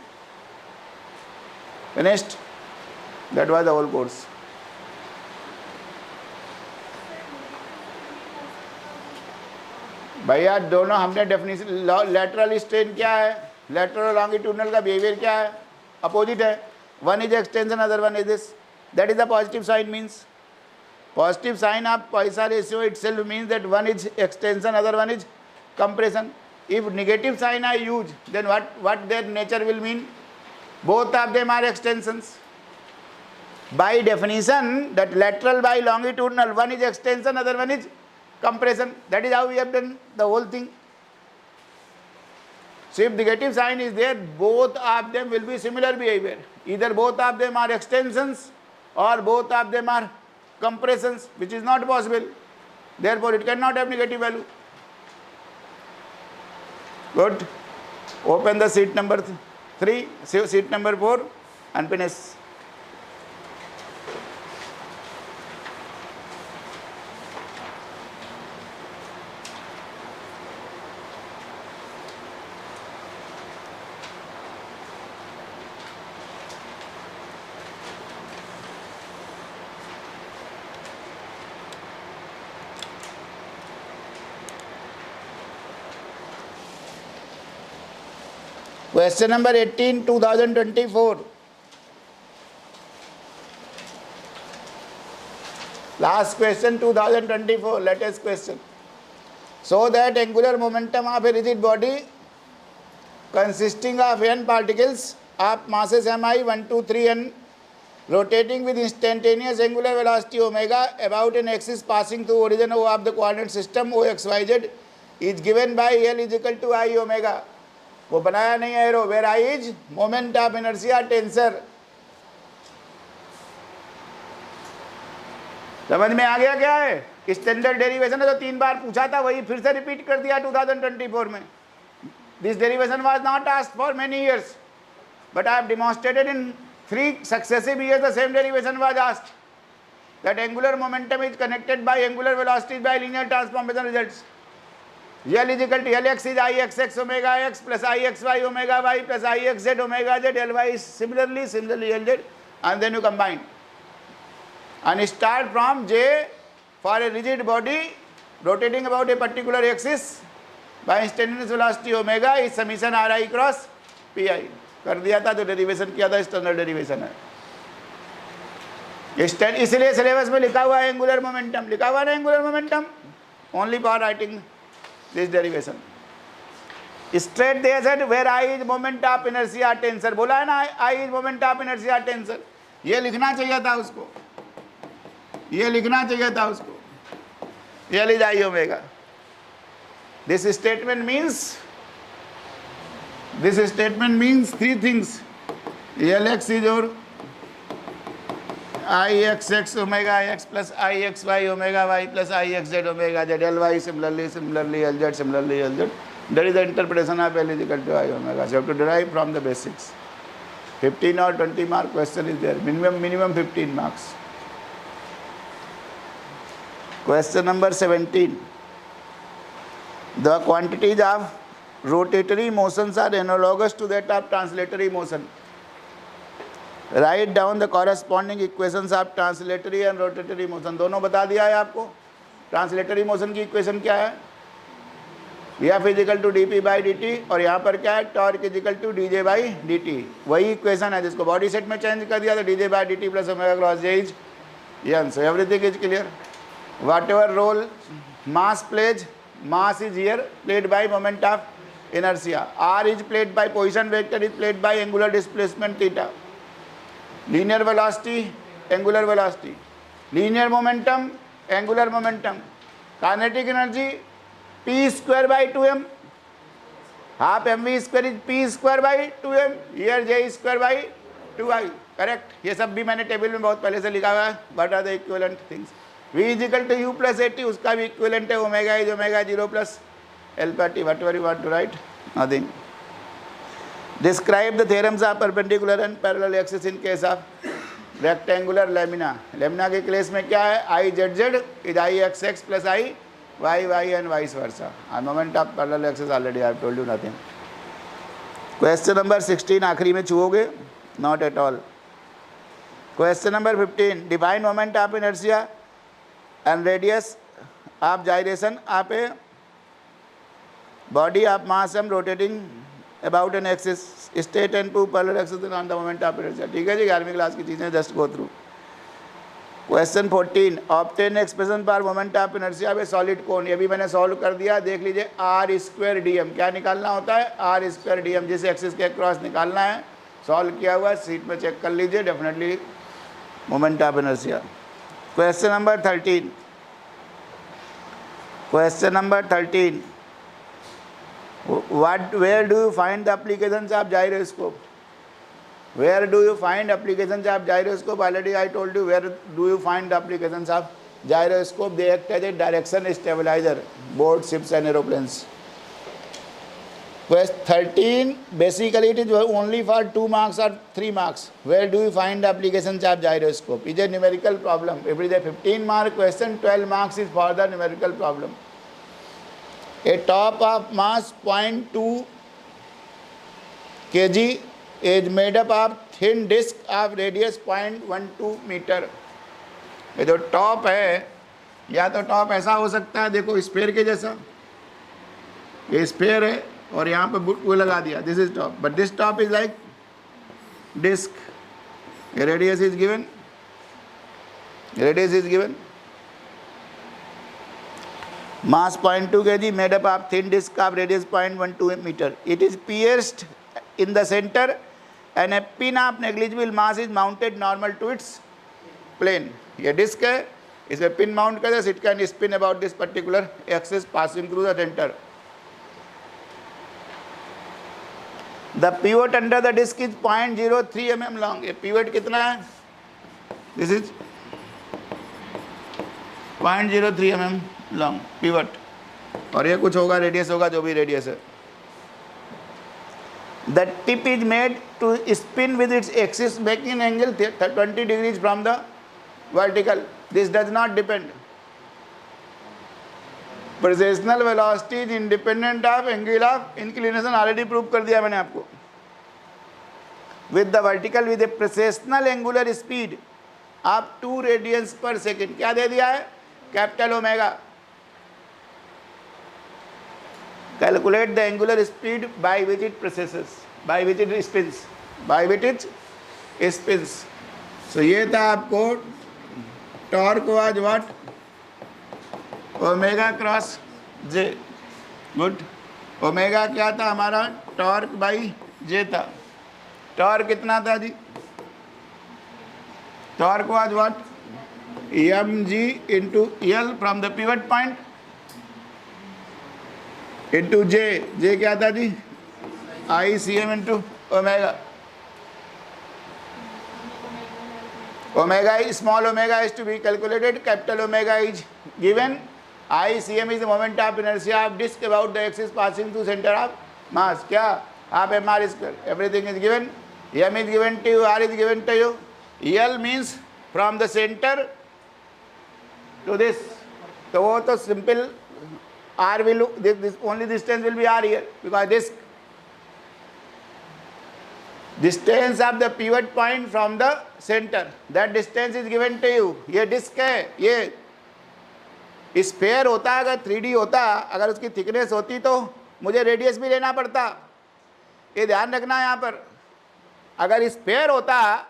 Finished? That was the whole course. भैया दोनों हमने definition, lateral strain क्या है, lateral longitudinal का behaviour क्या है, opposite है. One is extension, other one is this. That is the positive sign. Means positive sign of Poisson ratio itself means that one is extension, other one is compression. If negative sign I use, then what their nature will mean? Both of them are extensions. By definition, that lateral by longitudinal, one is extension, other one is compression. That is how we have done the whole thing. So if negative sign is there, both of them will be similar behavior. Either both of them are extensions or both of them are compressions, which is not possible. Therefore, it cannot have negative value. Good. Open the sheet number 3, sheet number 4 and finish. Question number 18, 2024. Last question, 2024, latest question. So that angular momentum of a rigid body consisting of n particles of masses mi 1, 2, 3 and rotating with instantaneous angular velocity omega about an axis passing through origin of the coordinate system O x y z is given by L is equal to I omega. वो बनाया नहीं है arrow, where I is moment of inertia tensor. समझ में आ गया क्या है? Standard derivation है, तो 3 बार पूछा था, वही फिर से रिपीट कर दिया 2024 में। This derivation was not asked for many years, but I have demonstrated in 3 successive years the same derivation was asked, that angular momentum is connected by angular velocity bye linear transformation results. L is equal to Lx is Ixx omega x plus Ixy omega y plus Ixz omega z, Ly is similarly Lz, and then you combine and start from J for a rigid body rotating about a particular axis by instantaneous velocity omega is summation Ri cross Pi। कर दिया था, जो derivation किया था standard derivation है, इसलिए syllabus में लिखा हुआ है एंगुलर मोमेंटम, लिखा हुआ है angular momentum only for writing this derivation. Straight they said where I is moment of inertia tensor, बोला है ना I is moment of inertia tensor, ये लिखना चाहिए था उसको, ये लिखना चाहिए था उसको, L is I omega. This statement means 3 things, Lx is your Ixx omega x plus Ixy omega y plus Ixz omega z, Ly similarly Lz, similarly Lz. That is the interpretation of L is equal to I omega. So you have to derive from the basics. 15 or 20 mark question is there, minimum 15 marks. Question number 17. The quantities of rotatory motions are analogous to that of translatory motion. Write down the corresponding equations of translatory and rotatory motion. दोनों बता दिया है आपको। Translatory motion की equation क्या है? F is equal to d p by D t, और यहाँ पर क्या है? Torque is equal to d J by D t. वही इक्वेशन है जिसको बॉडी सेट में चेंज कर दिया था, d J by D t plus omega cross J is N. So everything is clear. Whatever role mass plays, mass is here played by moment of inertia, r is played by position vector is played by angular displacement theta, linear velocity, angular velocity, linear momentum, angular momentum, kinetic energy p square by 2m, half mv square is p square by 2m, here j square by 2i, correct। ये सब भी मैंने table में बहुत पहले से लिखा हुआ है। what are the equivalent things? v is equal to u plus at, उसका भी equivalent है omega is omega 0 plus l per t, whatever you want to write, nothing। Describe the theorems of perpendicular and parallel axis in case of rectangular lamina। Lamina के case में क्या है? I z z is I x x plus I y y and vice versa, and moment of parallel axis already I have told you nothing। Question number 16 आखिरी में छूओगे? Not at all। Question number 15 define moment of inertia and radius of gyration of a body of mass m rotating about an axis, state and prove parallel axis on the moment of inertia। ठीक है जी, 11वीं class की चीज़ें just go through. Question 14 obtain expression for moment of inertia of A solid कोन। ये भी मैंने solve कर दिया, देख लीजिए। आर स्क्वायर डी एम, क्या निकालना होता है? आर स्क्वायर डी एम, जिस एक्सिस के क्रॉस निकालना है, सॉल्व किया हुआ है, सीट में चेक कर लीजिए, definitely moment of inertia. Question number 13, question number 13 where do you find the applications of gyroscope? Where do you find applications of gyroscope? Already I told you, where do you find the applications of gyroscope? They act as a direction stabilizer, boat, ships and aeroplanes. Question 13, basically it is only for 2 marks or 3 marks. Where do you find the applications of gyroscope? It is a numerical problem. If it is a 15 mark question, 12 marks is for the numerical problem. A top of mass 0.2 kg is made up of thin disc of radius 0.12 metre. ये जो top है, या तो top ऐसा हो सकता है, देखो स्फीयर के जैसा, ये स्फीयर है और यहाँ पे वो लगा दिया, this is top, but this top is like disc. Radius is given, radius is given, mass 0.2 kg made up of thin disc of radius 0.12 meter. It is pierced in the center and a pin of negligible mass is mounted normal to its plane. ये disc है, इसमें pin mount कर दे, it can spin about this particular axis passing through the center. The pivot under the disc is 0.03 mm long. ये pivot कितना है? This is 0.03 mm long pivot. और ये कुछ होगा, रेडियस होगा, जो भी रेडियस है. The tip is made to spin with its axis making an angle 20 degrees from the vertical. This does not depend. Precessional velocity is independent of angle of inclination. Already prove कर दिया मैंने आपको. With the vertical with a precessional angular speed of 2 radians per second. क्या दे दिया है? Capital omega. Calculate the angular speed by which it precesses, by which it spins, by which it spins. So ये था आपको torque was what? Omega cross J. Good. Omega क्या था हमारा? Torque by जे था. टॉर्क कितना था जी? Torque was what? mg into L from the pivot point into J. J क्या था जी? ICM into omega. Omega is small omega is to be calculated. Capital omega is given. ICM is the moment of inertia of disk about the axis passing through center of mass. क्या? half mr square. Everything is given. M is given to you. R is given to you. L means from the center to this. तो वो तो simple R will, this only distance will be R here because this distance of the pivot point from the center, that distance is given to you. ये disc है, ये sphere होता, अगर 3D होता, अगर उसकी थिकनेस होती तो मुझे रेडियस भी लेना पड़ता. ये ध्यान रखना यहाँ पर. अगर स्फीयर होता,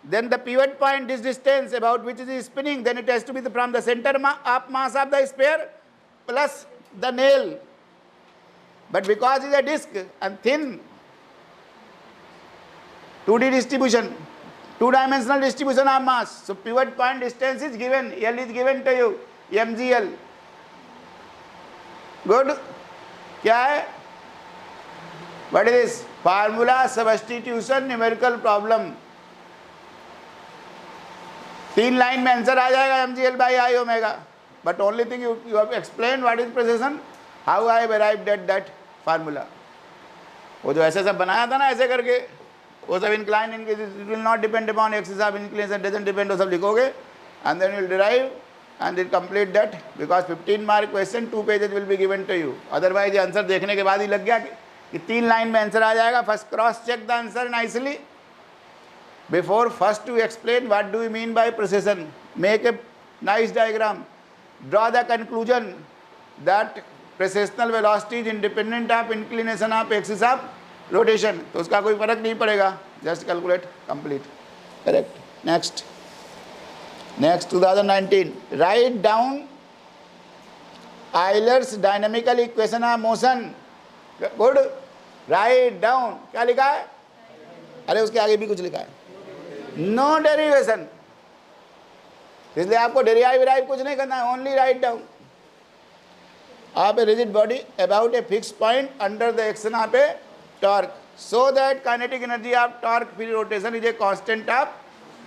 then the pivot point, this distance about which is spinning, then it has to be from the center of mass of the sphere plus the nail. But because it is a disc and thin, 2D distribution, 2-dimensional distribution of mass, so pivot point distance is given, L is given to you, mgl. Good. क्या है? What is this? Formula substitution numerical problem. 3 line में answer आ जाएगा mgl by I omega. But only thing you have explained what is precession, how I have arrived at that formula. वो जो ऐसे सब बनाया था ना ऐसे करके, वो सब incline it will not depend upon axis of inclination, doesn't depend, वो सब लिखोगे and then you will derive and then complete that because 15 mark question 2 pages will be given to you. Otherwise ये आंसर देखने के बाद ही लग गया कि 3 लाइन में आंसर आ जाएगा. First cross check the answer nicely. Before first you explain what do you mean by precession. Make a nice diagram. Draw the conclusion that precessional velocity is independent of inclination of axis of rotation. तो उसका कोई फर्क नहीं पड़ेगा. Just calculate, complete. Correct. Next. Next 2019. Write down Euler's dynamical equation of motion. Good. Write down. क्या लिखा है? अरे उसके आगे भी कुछ लिखा है. No derivation. इसलिए आपको डेरिवाइव कुछ नहीं करना है. Only write down. आप a rigid body about a fixed point under the action of a torque. so that kinetic energy of torque free rotation is a constant of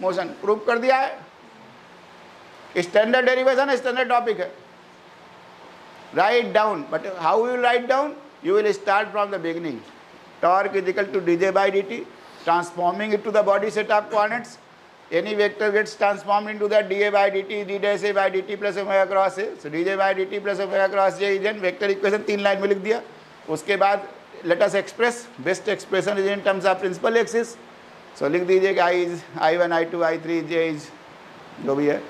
motion. Prove कर दिया है, स्टैंडर्ड डेरिवेशन स्टैंडर्ड टॉपिक है. Write down, but how you will write down? You will start from the beginning. Torque is equal to dj by dt, transforming it to the body set of coordinates. Any vector gets transformed into that dA by dt, d dash a by dt plus omega cross a. So dj by dt plus omega cross j is an vector equation. 3 line में लिख दिया. उसके बाद let us express, best expression is in terms of principal axis. So लिख दीजिए कि I is I1, I2, I3, J is जो भी है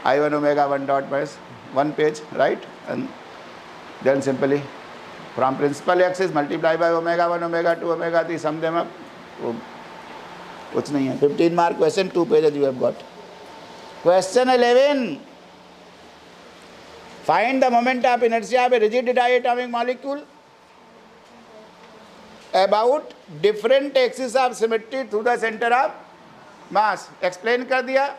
I1 omega 1 dot by 1 page, right? And then simply from principal axis multiply by omega 1, omega 2, omega 3, sum them up. कुछ नहीं है. 15 mark question, 2 pages you have got. Question 11. Find the moment of inertia of a rigid diatomic molecule about different axis of symmetry through the center of mass. Explain कर दिया.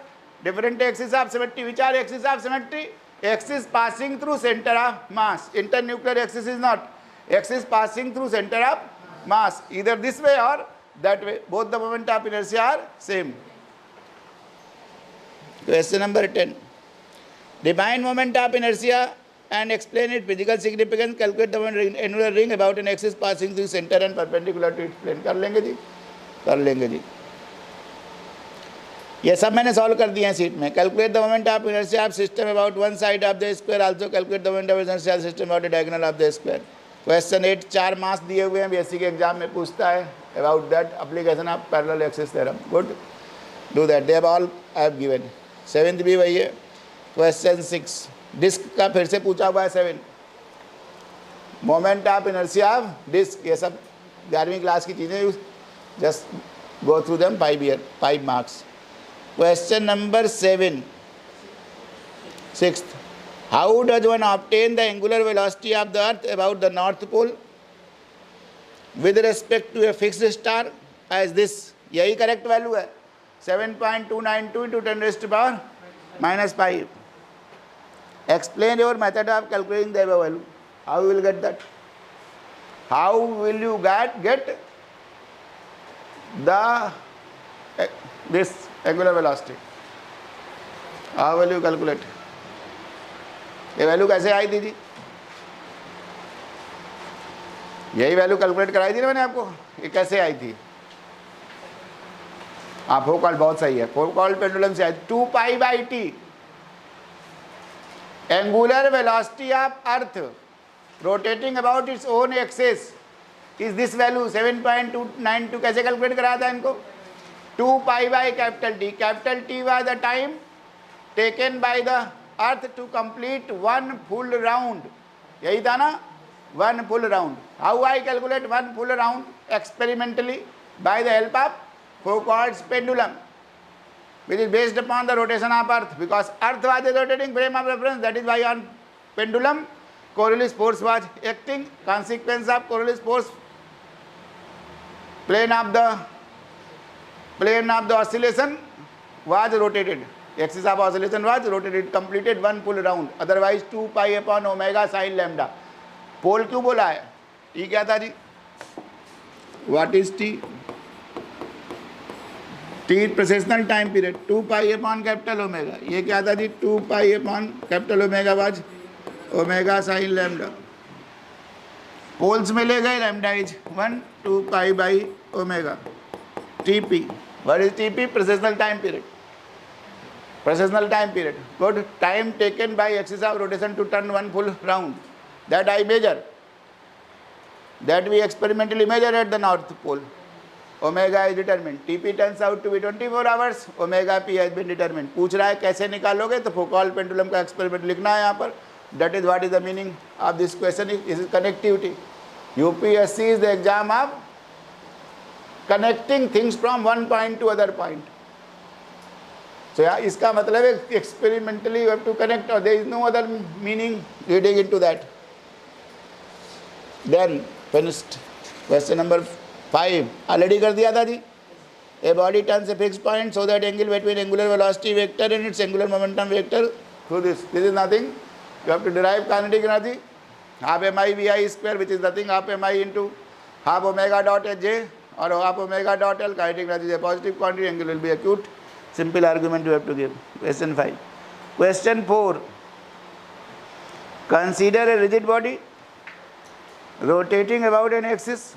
Different axis of symmetry. Which are axis of symmetry? Axis passing through center of mass. Internuclear axis is not. Axis passing through center of mass. Either this way or that way. Both the moment of inertia are same. Question number 10. Define moment of inertia and explain its physical significance. Calculate the annular ring about an axis passing through center and perpendicular to its plane. कर लेंगे जी, कर लेंगे जी. ये सब मैंने solve कर दिए हैं सीट में. Calculate the moment of inertia of system about one side of the square. Also calculate the moment of inertia of system about the diagonal of the square. Question 8 4 marks दिए हुए हैं. BSc के exam में पूछता है about that application of parallel axis theorem. Good, do that. They have all I have given. 7th भी वही है. क्वेश्चन 6 डिस्क का फिर से पूछा हुआ है. 7 moment of inertia of disc. ये सब 11वीं क्लास की चीज़ें. Just go through them. 5 marks. Question number 7. 6th. How does one obtain the angular velocity of the earth about the north pole with respect to a fixed star as this? यही correct value है. 7.292 into 10 raised to power minus 5. Explain your method of calculating the above value. How you will get that? How will you get the this angular velocity? How will you calculate? ये value कैसे आई थी जी? यही value calculate कराई थी ना मैंने आपको. ये कैसे आई थी? हाँ, फोकॉल्ट बहुत सही है. फोकॉल्ट पेंडुलम से आई. 2 pi by T angular velocity of earth rotating about its own axis is this value 7.292. कैसे कैलकुलेट कराया था इनको? 2 pi by capital T. Capital T was the time taken by the earth to complete one full round. यही था ना, one full round. How I calculate one full round? Experimentally by the help of Foucault's pendulum, which is based upon the rotation of earth, because earth was a rotating frame of reference. That is why on pendulum Coriolis force was acting. Consequence of Coriolis force, plane of the oscillation was rotated. Axis of oscillation was rotated. Completed one full round. Otherwise 2 pi upon omega sin lambda. पोल क्यों बोला है? T क्या था जी? What is T? T precessional time period. 2 pi upon capital omega. ये क्या था जी? 2 pi upon capital omega was omega sine lambda. Poles में ले गए. Lambda is 1 2 pi by omega. TP. What is TP? Precessional time period. Precessional time period. Good. Time taken by axis of rotation to turn one full round. That I measure. That we experimentally measure at the north pole. Omega is determined. TP turns out to be 24 hours. Omega P has been determined. पूछ रहा है कैसे निकालोगे? तो Foucault pendulum का experiment लिखना है यहाँ पर. That is what is the meaning of this question. Is connectivity. UPSC is the exam of connecting things from one point to other point. So yeah, इसका मतलब है experimentally you have to connect, or there is no other meaning reading into that. Then finished. Question number 5 already कर दिया था जी. A body turns a fixed point so that angle between angular velocity vector and its angular momentum vector through this. This is nothing. You have to derive kinetic energy. Half mi vi square, which is nothing. Half mi into half omega dot j और आप omega dot L, kinetic energy is positive quantity, angle will be acute. Simple argument you have to give. Question 5. Question 4. Consider a rigid body rotating about an axis,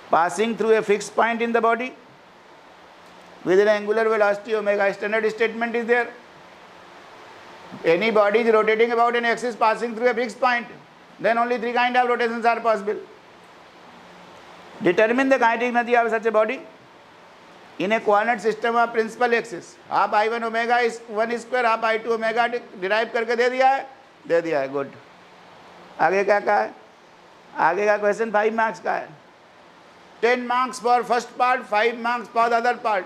passing through a fixed point in the body with an angular velocity omega. Standard statement is there. Any body is rotating about an axis passing through a fixed point, then only three kinds of rotations are possible. Determine the kinetic energy of such a body in a coordinate system of principal axis. आप I1 omega इस 1 square, आप I2 omega derive करके दे दिया है. Good. आगे क्या कहा है? आगे का क्वेश्चन 5 मार्क्स का है. 10 marks for first part, 5 marks for the other part.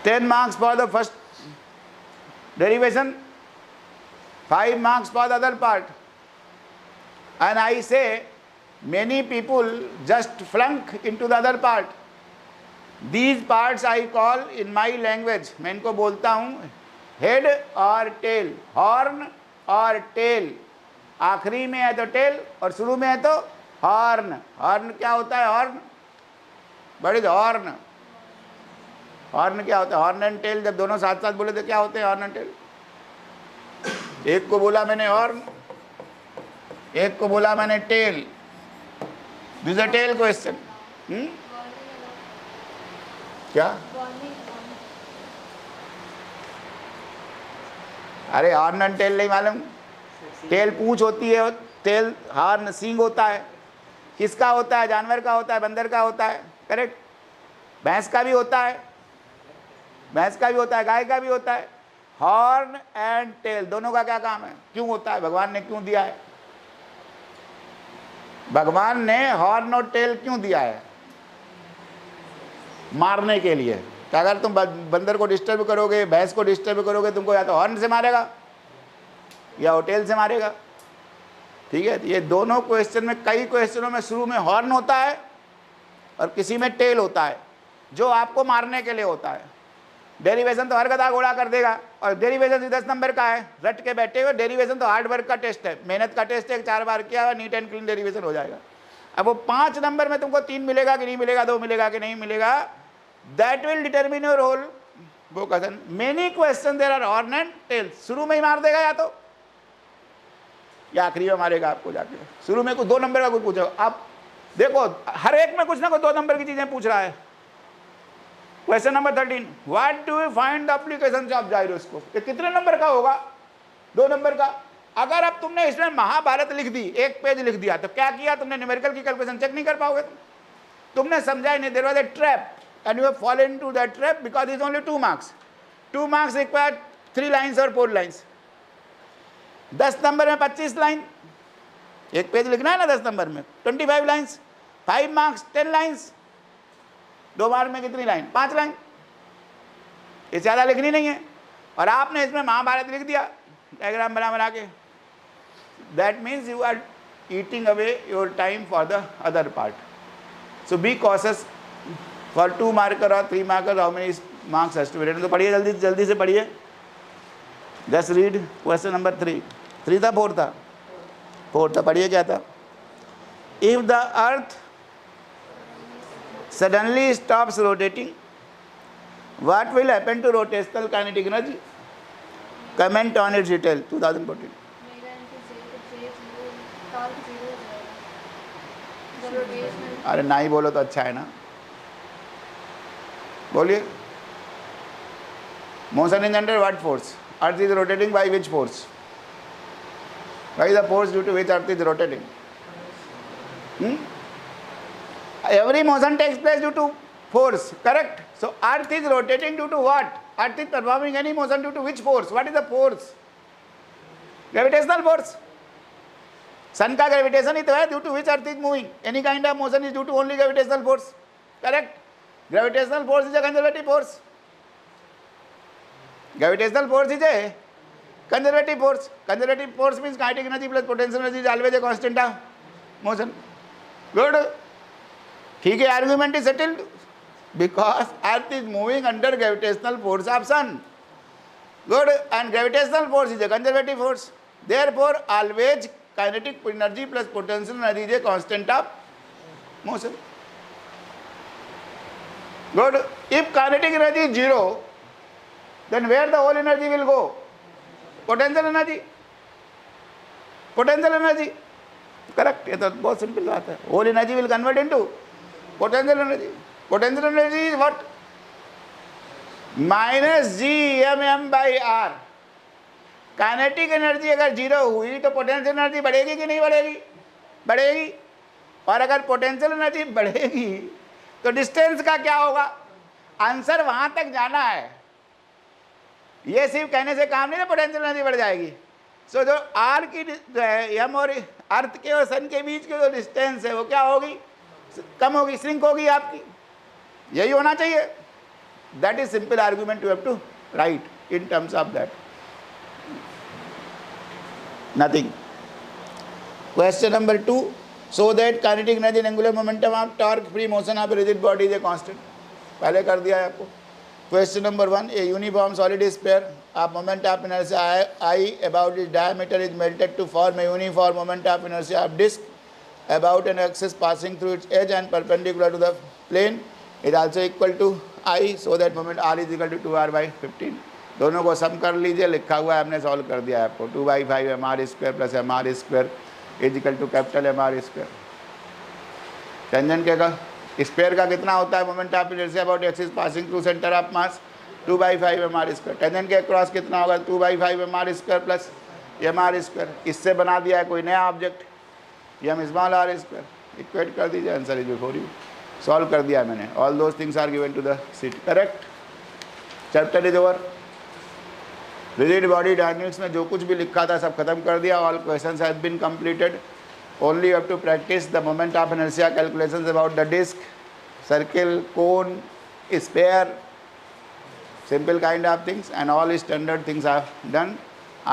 10 marks for the first derivation, 5 marks for the other part. And I say many people just flunk into the other part. These parts I call in my language, मैं इनको बोलता हूँ head और tail, horn और tail. आखिरी में है तो tail और शुरू में है तो horn. horn क्या होता है? horn, what is horn? Horn क्या होता है? हॉर्न एंड टेल जब दोनों साथ साथ बोले तो क्या होते हैं हॉर्न एंड टेल? एक को बोला मैंने हॉर्न, एक को बोला मैंने tail. This a tail question. क्या? अरे हॉर्न एंड टेल नहीं मालूम? टेल पूंछ होती है, टेल हॉर्न सींग होता है. किसका होता है? जानवर का होता है, बंदर का होता है. करेक्ट. भैंस का भी होता है, भैंस का भी होता है, गाय का भी होता है. हॉर्न एंड टेल दोनों का क्या काम है? क्यों होता है? भगवान ने क्यों दिया है? भगवान ने हॉर्न और टेल क्यों दिया है? मारने के लिए. कि अगर तुम बंदर को डिस्टर्ब करोगे, भैंस को डिस्टर्ब करोगे, तुमको या तो हॉर्न से मारेगा या टेल से मारेगा. ठीक है. ये दोनों क्वेश्चन में, कई क्वेश्चनों में शुरू में हॉर्न होता है और किसी में टेल होता है, जो आपको मारने के लिए होता है. डेरिवेशन तो हर गधा घोड़ा कर देगा, और डेरिवेशन 10 नंबर का है. रट के बैठे हुए. डेरिवेशन तो हार्ड वर्क का टेस्ट है, मेहनत का टेस्ट है. 4 बार किया हुआ नीट एंड क्लीन डेरिवेशन हो जाएगा. अब वो 5 नंबर में तुमको 3 मिलेगा कि नहीं मिलेगा, 2 मिलेगा कि नहीं मिलेगा, that will determine your whole vocation. Many question there are horn and tail. शुरू में ही मार देगा या आखिरी में मारेगा आपको जाके. शुरू में कुछ 2 नंबर का कुछ पूछेगा. आप देखो हर एक में कुछ ना कुछ 2 नंबर की चीजें पूछ रहा है. Question number 13, what do you find the application of gyroscope. ये कितने नंबर का होगा? 2 नंबर का. अगर अब तुमने इसमें महाभारत लिख दी, 1 पेज लिख दिया, तो क्या किया तुमने? न्यूमेरिकल की कैलकुलेशन चेक नहीं कर पाओगे. तुमने समझा ही नहीं. There was a trap and you have fallen into that trap because is only 2 marks. 2 marks require 3 lines और 4 लाइन्स. 10 नंबर में 25 लाइन. 1 पेज लिखना है ना 10 नंबर में, 25 लाइन्स. 5 marks 10 lines. 2 बार में कितनी लाइन? 5 लाइन. ये ज़्यादा लिखनी नहीं है. और आपने इसमें महाभारत लिख दिया डायग्राम बना के. That means you are eating away your time for the other part. So be cautious for 2 marker और 3 marker. How many marks has to be written? तो पढ़िए जल्दी से पढ़िए. Just read question number 3. 3 था 4 था? 4 था. पढ़िए क्या था? If the earth suddenly stops rotating, what will happen to rotational kinetic energy? Comment on its detail. 2014. अरे ना ही बोलो तो अच्छा है ना. बोलिए. Motion is under what force? Earth is rotating by which force? By the force due to which Earth is rotating. Every motion takes place due to force, correct? So Earth is rotating due to what? Earth is performing any motion due to which force? What is the force? Gravitational force. Sun का gravitation ही तो है, due to which Earth is moving. Any kind of motion is due to only gravitational force, correct? Gravitational force is a conservative force. Gravitational force is a conservative force. Conservative force means kinetic energy plus potential energy is always a constant of motion. Good. ठीक है. Argument is settled because earth is moving under gravitational force of sun. Good. And gravitational force is a conservative force. Therefore always kinetic energy plus potential energy is a constant of motion. Good. If kinetic energy is 0, then where the whole energy will go? Potential energy. Potential energy. Correct. ये तो बहुत simple बात है. Whole energy will convert into potential energy. Potential energy is what? Minus G/m/r. Kinetic energy अगर 0 हुई तो potential energy बढ़ेगी कि नहीं बढ़ेगी? बढ़ेगी. और अगर पोटेंशियल एनर्जी बढ़ेगी तो डिस्टेंस का क्या होगा? आंसर वहां तक जाना है. ये सिर्फ कहने से काम नहीं ना, पोटेंशियल एनर्जी बढ़ जाएगी. सो जो आर की एम और अर्थ के और सन के बीच की जो डिस्टेंस है वो क्या होगी? कम होगी, श्रिंक होगी आपकी. यही होना चाहिए. That is simple argument you have to write in terms of that. Nothing. Question number 2. So that kinetic energy and angular momentum of torque free motion of rigid body is a constant. पहले कर दिया है आपको. Question number 1. A uniform solid sphere of moment of inertia I about its diameter is melted to form a uniform moment of inertia of disk about an axis passing through its edge and perpendicular to the plane is also equal to I, so that moment R is equal to 2r/15. दोनों को सम कर लीजिए. लिखा हुआ है, हमने solve कर दिया है आपको. 2/5 mr² plus mr² is equal to capital mr². Tangent का स्पेयर का कितना होता है? Moment of inertia about axis passing through centre of mass 2/5 mr². Tangent के क्रॉस कितना होगा? 2/5 mr² प्लस mr². इससे बना दिया है कोई नया ऑब्जेक्ट, m/r². इक्वेट कर दीजिए. Answer is before you. Solve कर दिया है मैंने. All those things are given to the seat. Correct. Chapter is over. Rigid body dynamics में जो कुछ भी लिखा था सब खत्म कर दिया. All questions have been completed. Only have to practice the moment of inertia calculations about the disc, circle, cone, sphere, simple kind of things, and all standard things I have done.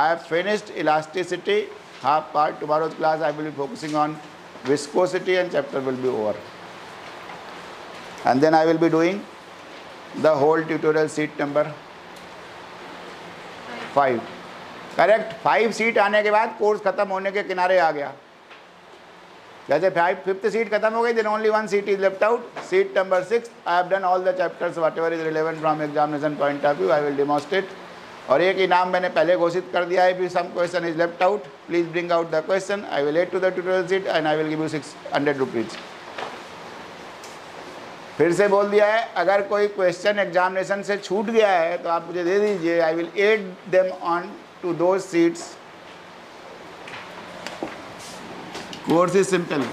I have finished elasticity half part. Tomorrow's class I will be focusing on viscosity and chapter will be over. And then I will be doing the whole tutorial sheet number 5. Correct. 5 sheet आने के बाद course खत्म होने के किनारे आ गया. जैसे 5th sheet खत्म हो गई, then only 1 sheet is left out. Sheet number 6. I have done all the chapters whatever is relevant from examination point of view. I will demonstrate. और एक इनाम मैंने पहले घोषित कर दिया है. If some question is left out, please bring out the question. I will add to the tutorial sheet and I will give you 600 rupees. फिर से बोल दिया है, अगर कोई क्वेश्चन एग्जामिनेशन से छूट गया है तो आप मुझे दे दीजिए. I will add them on to those sheets. Course is simple.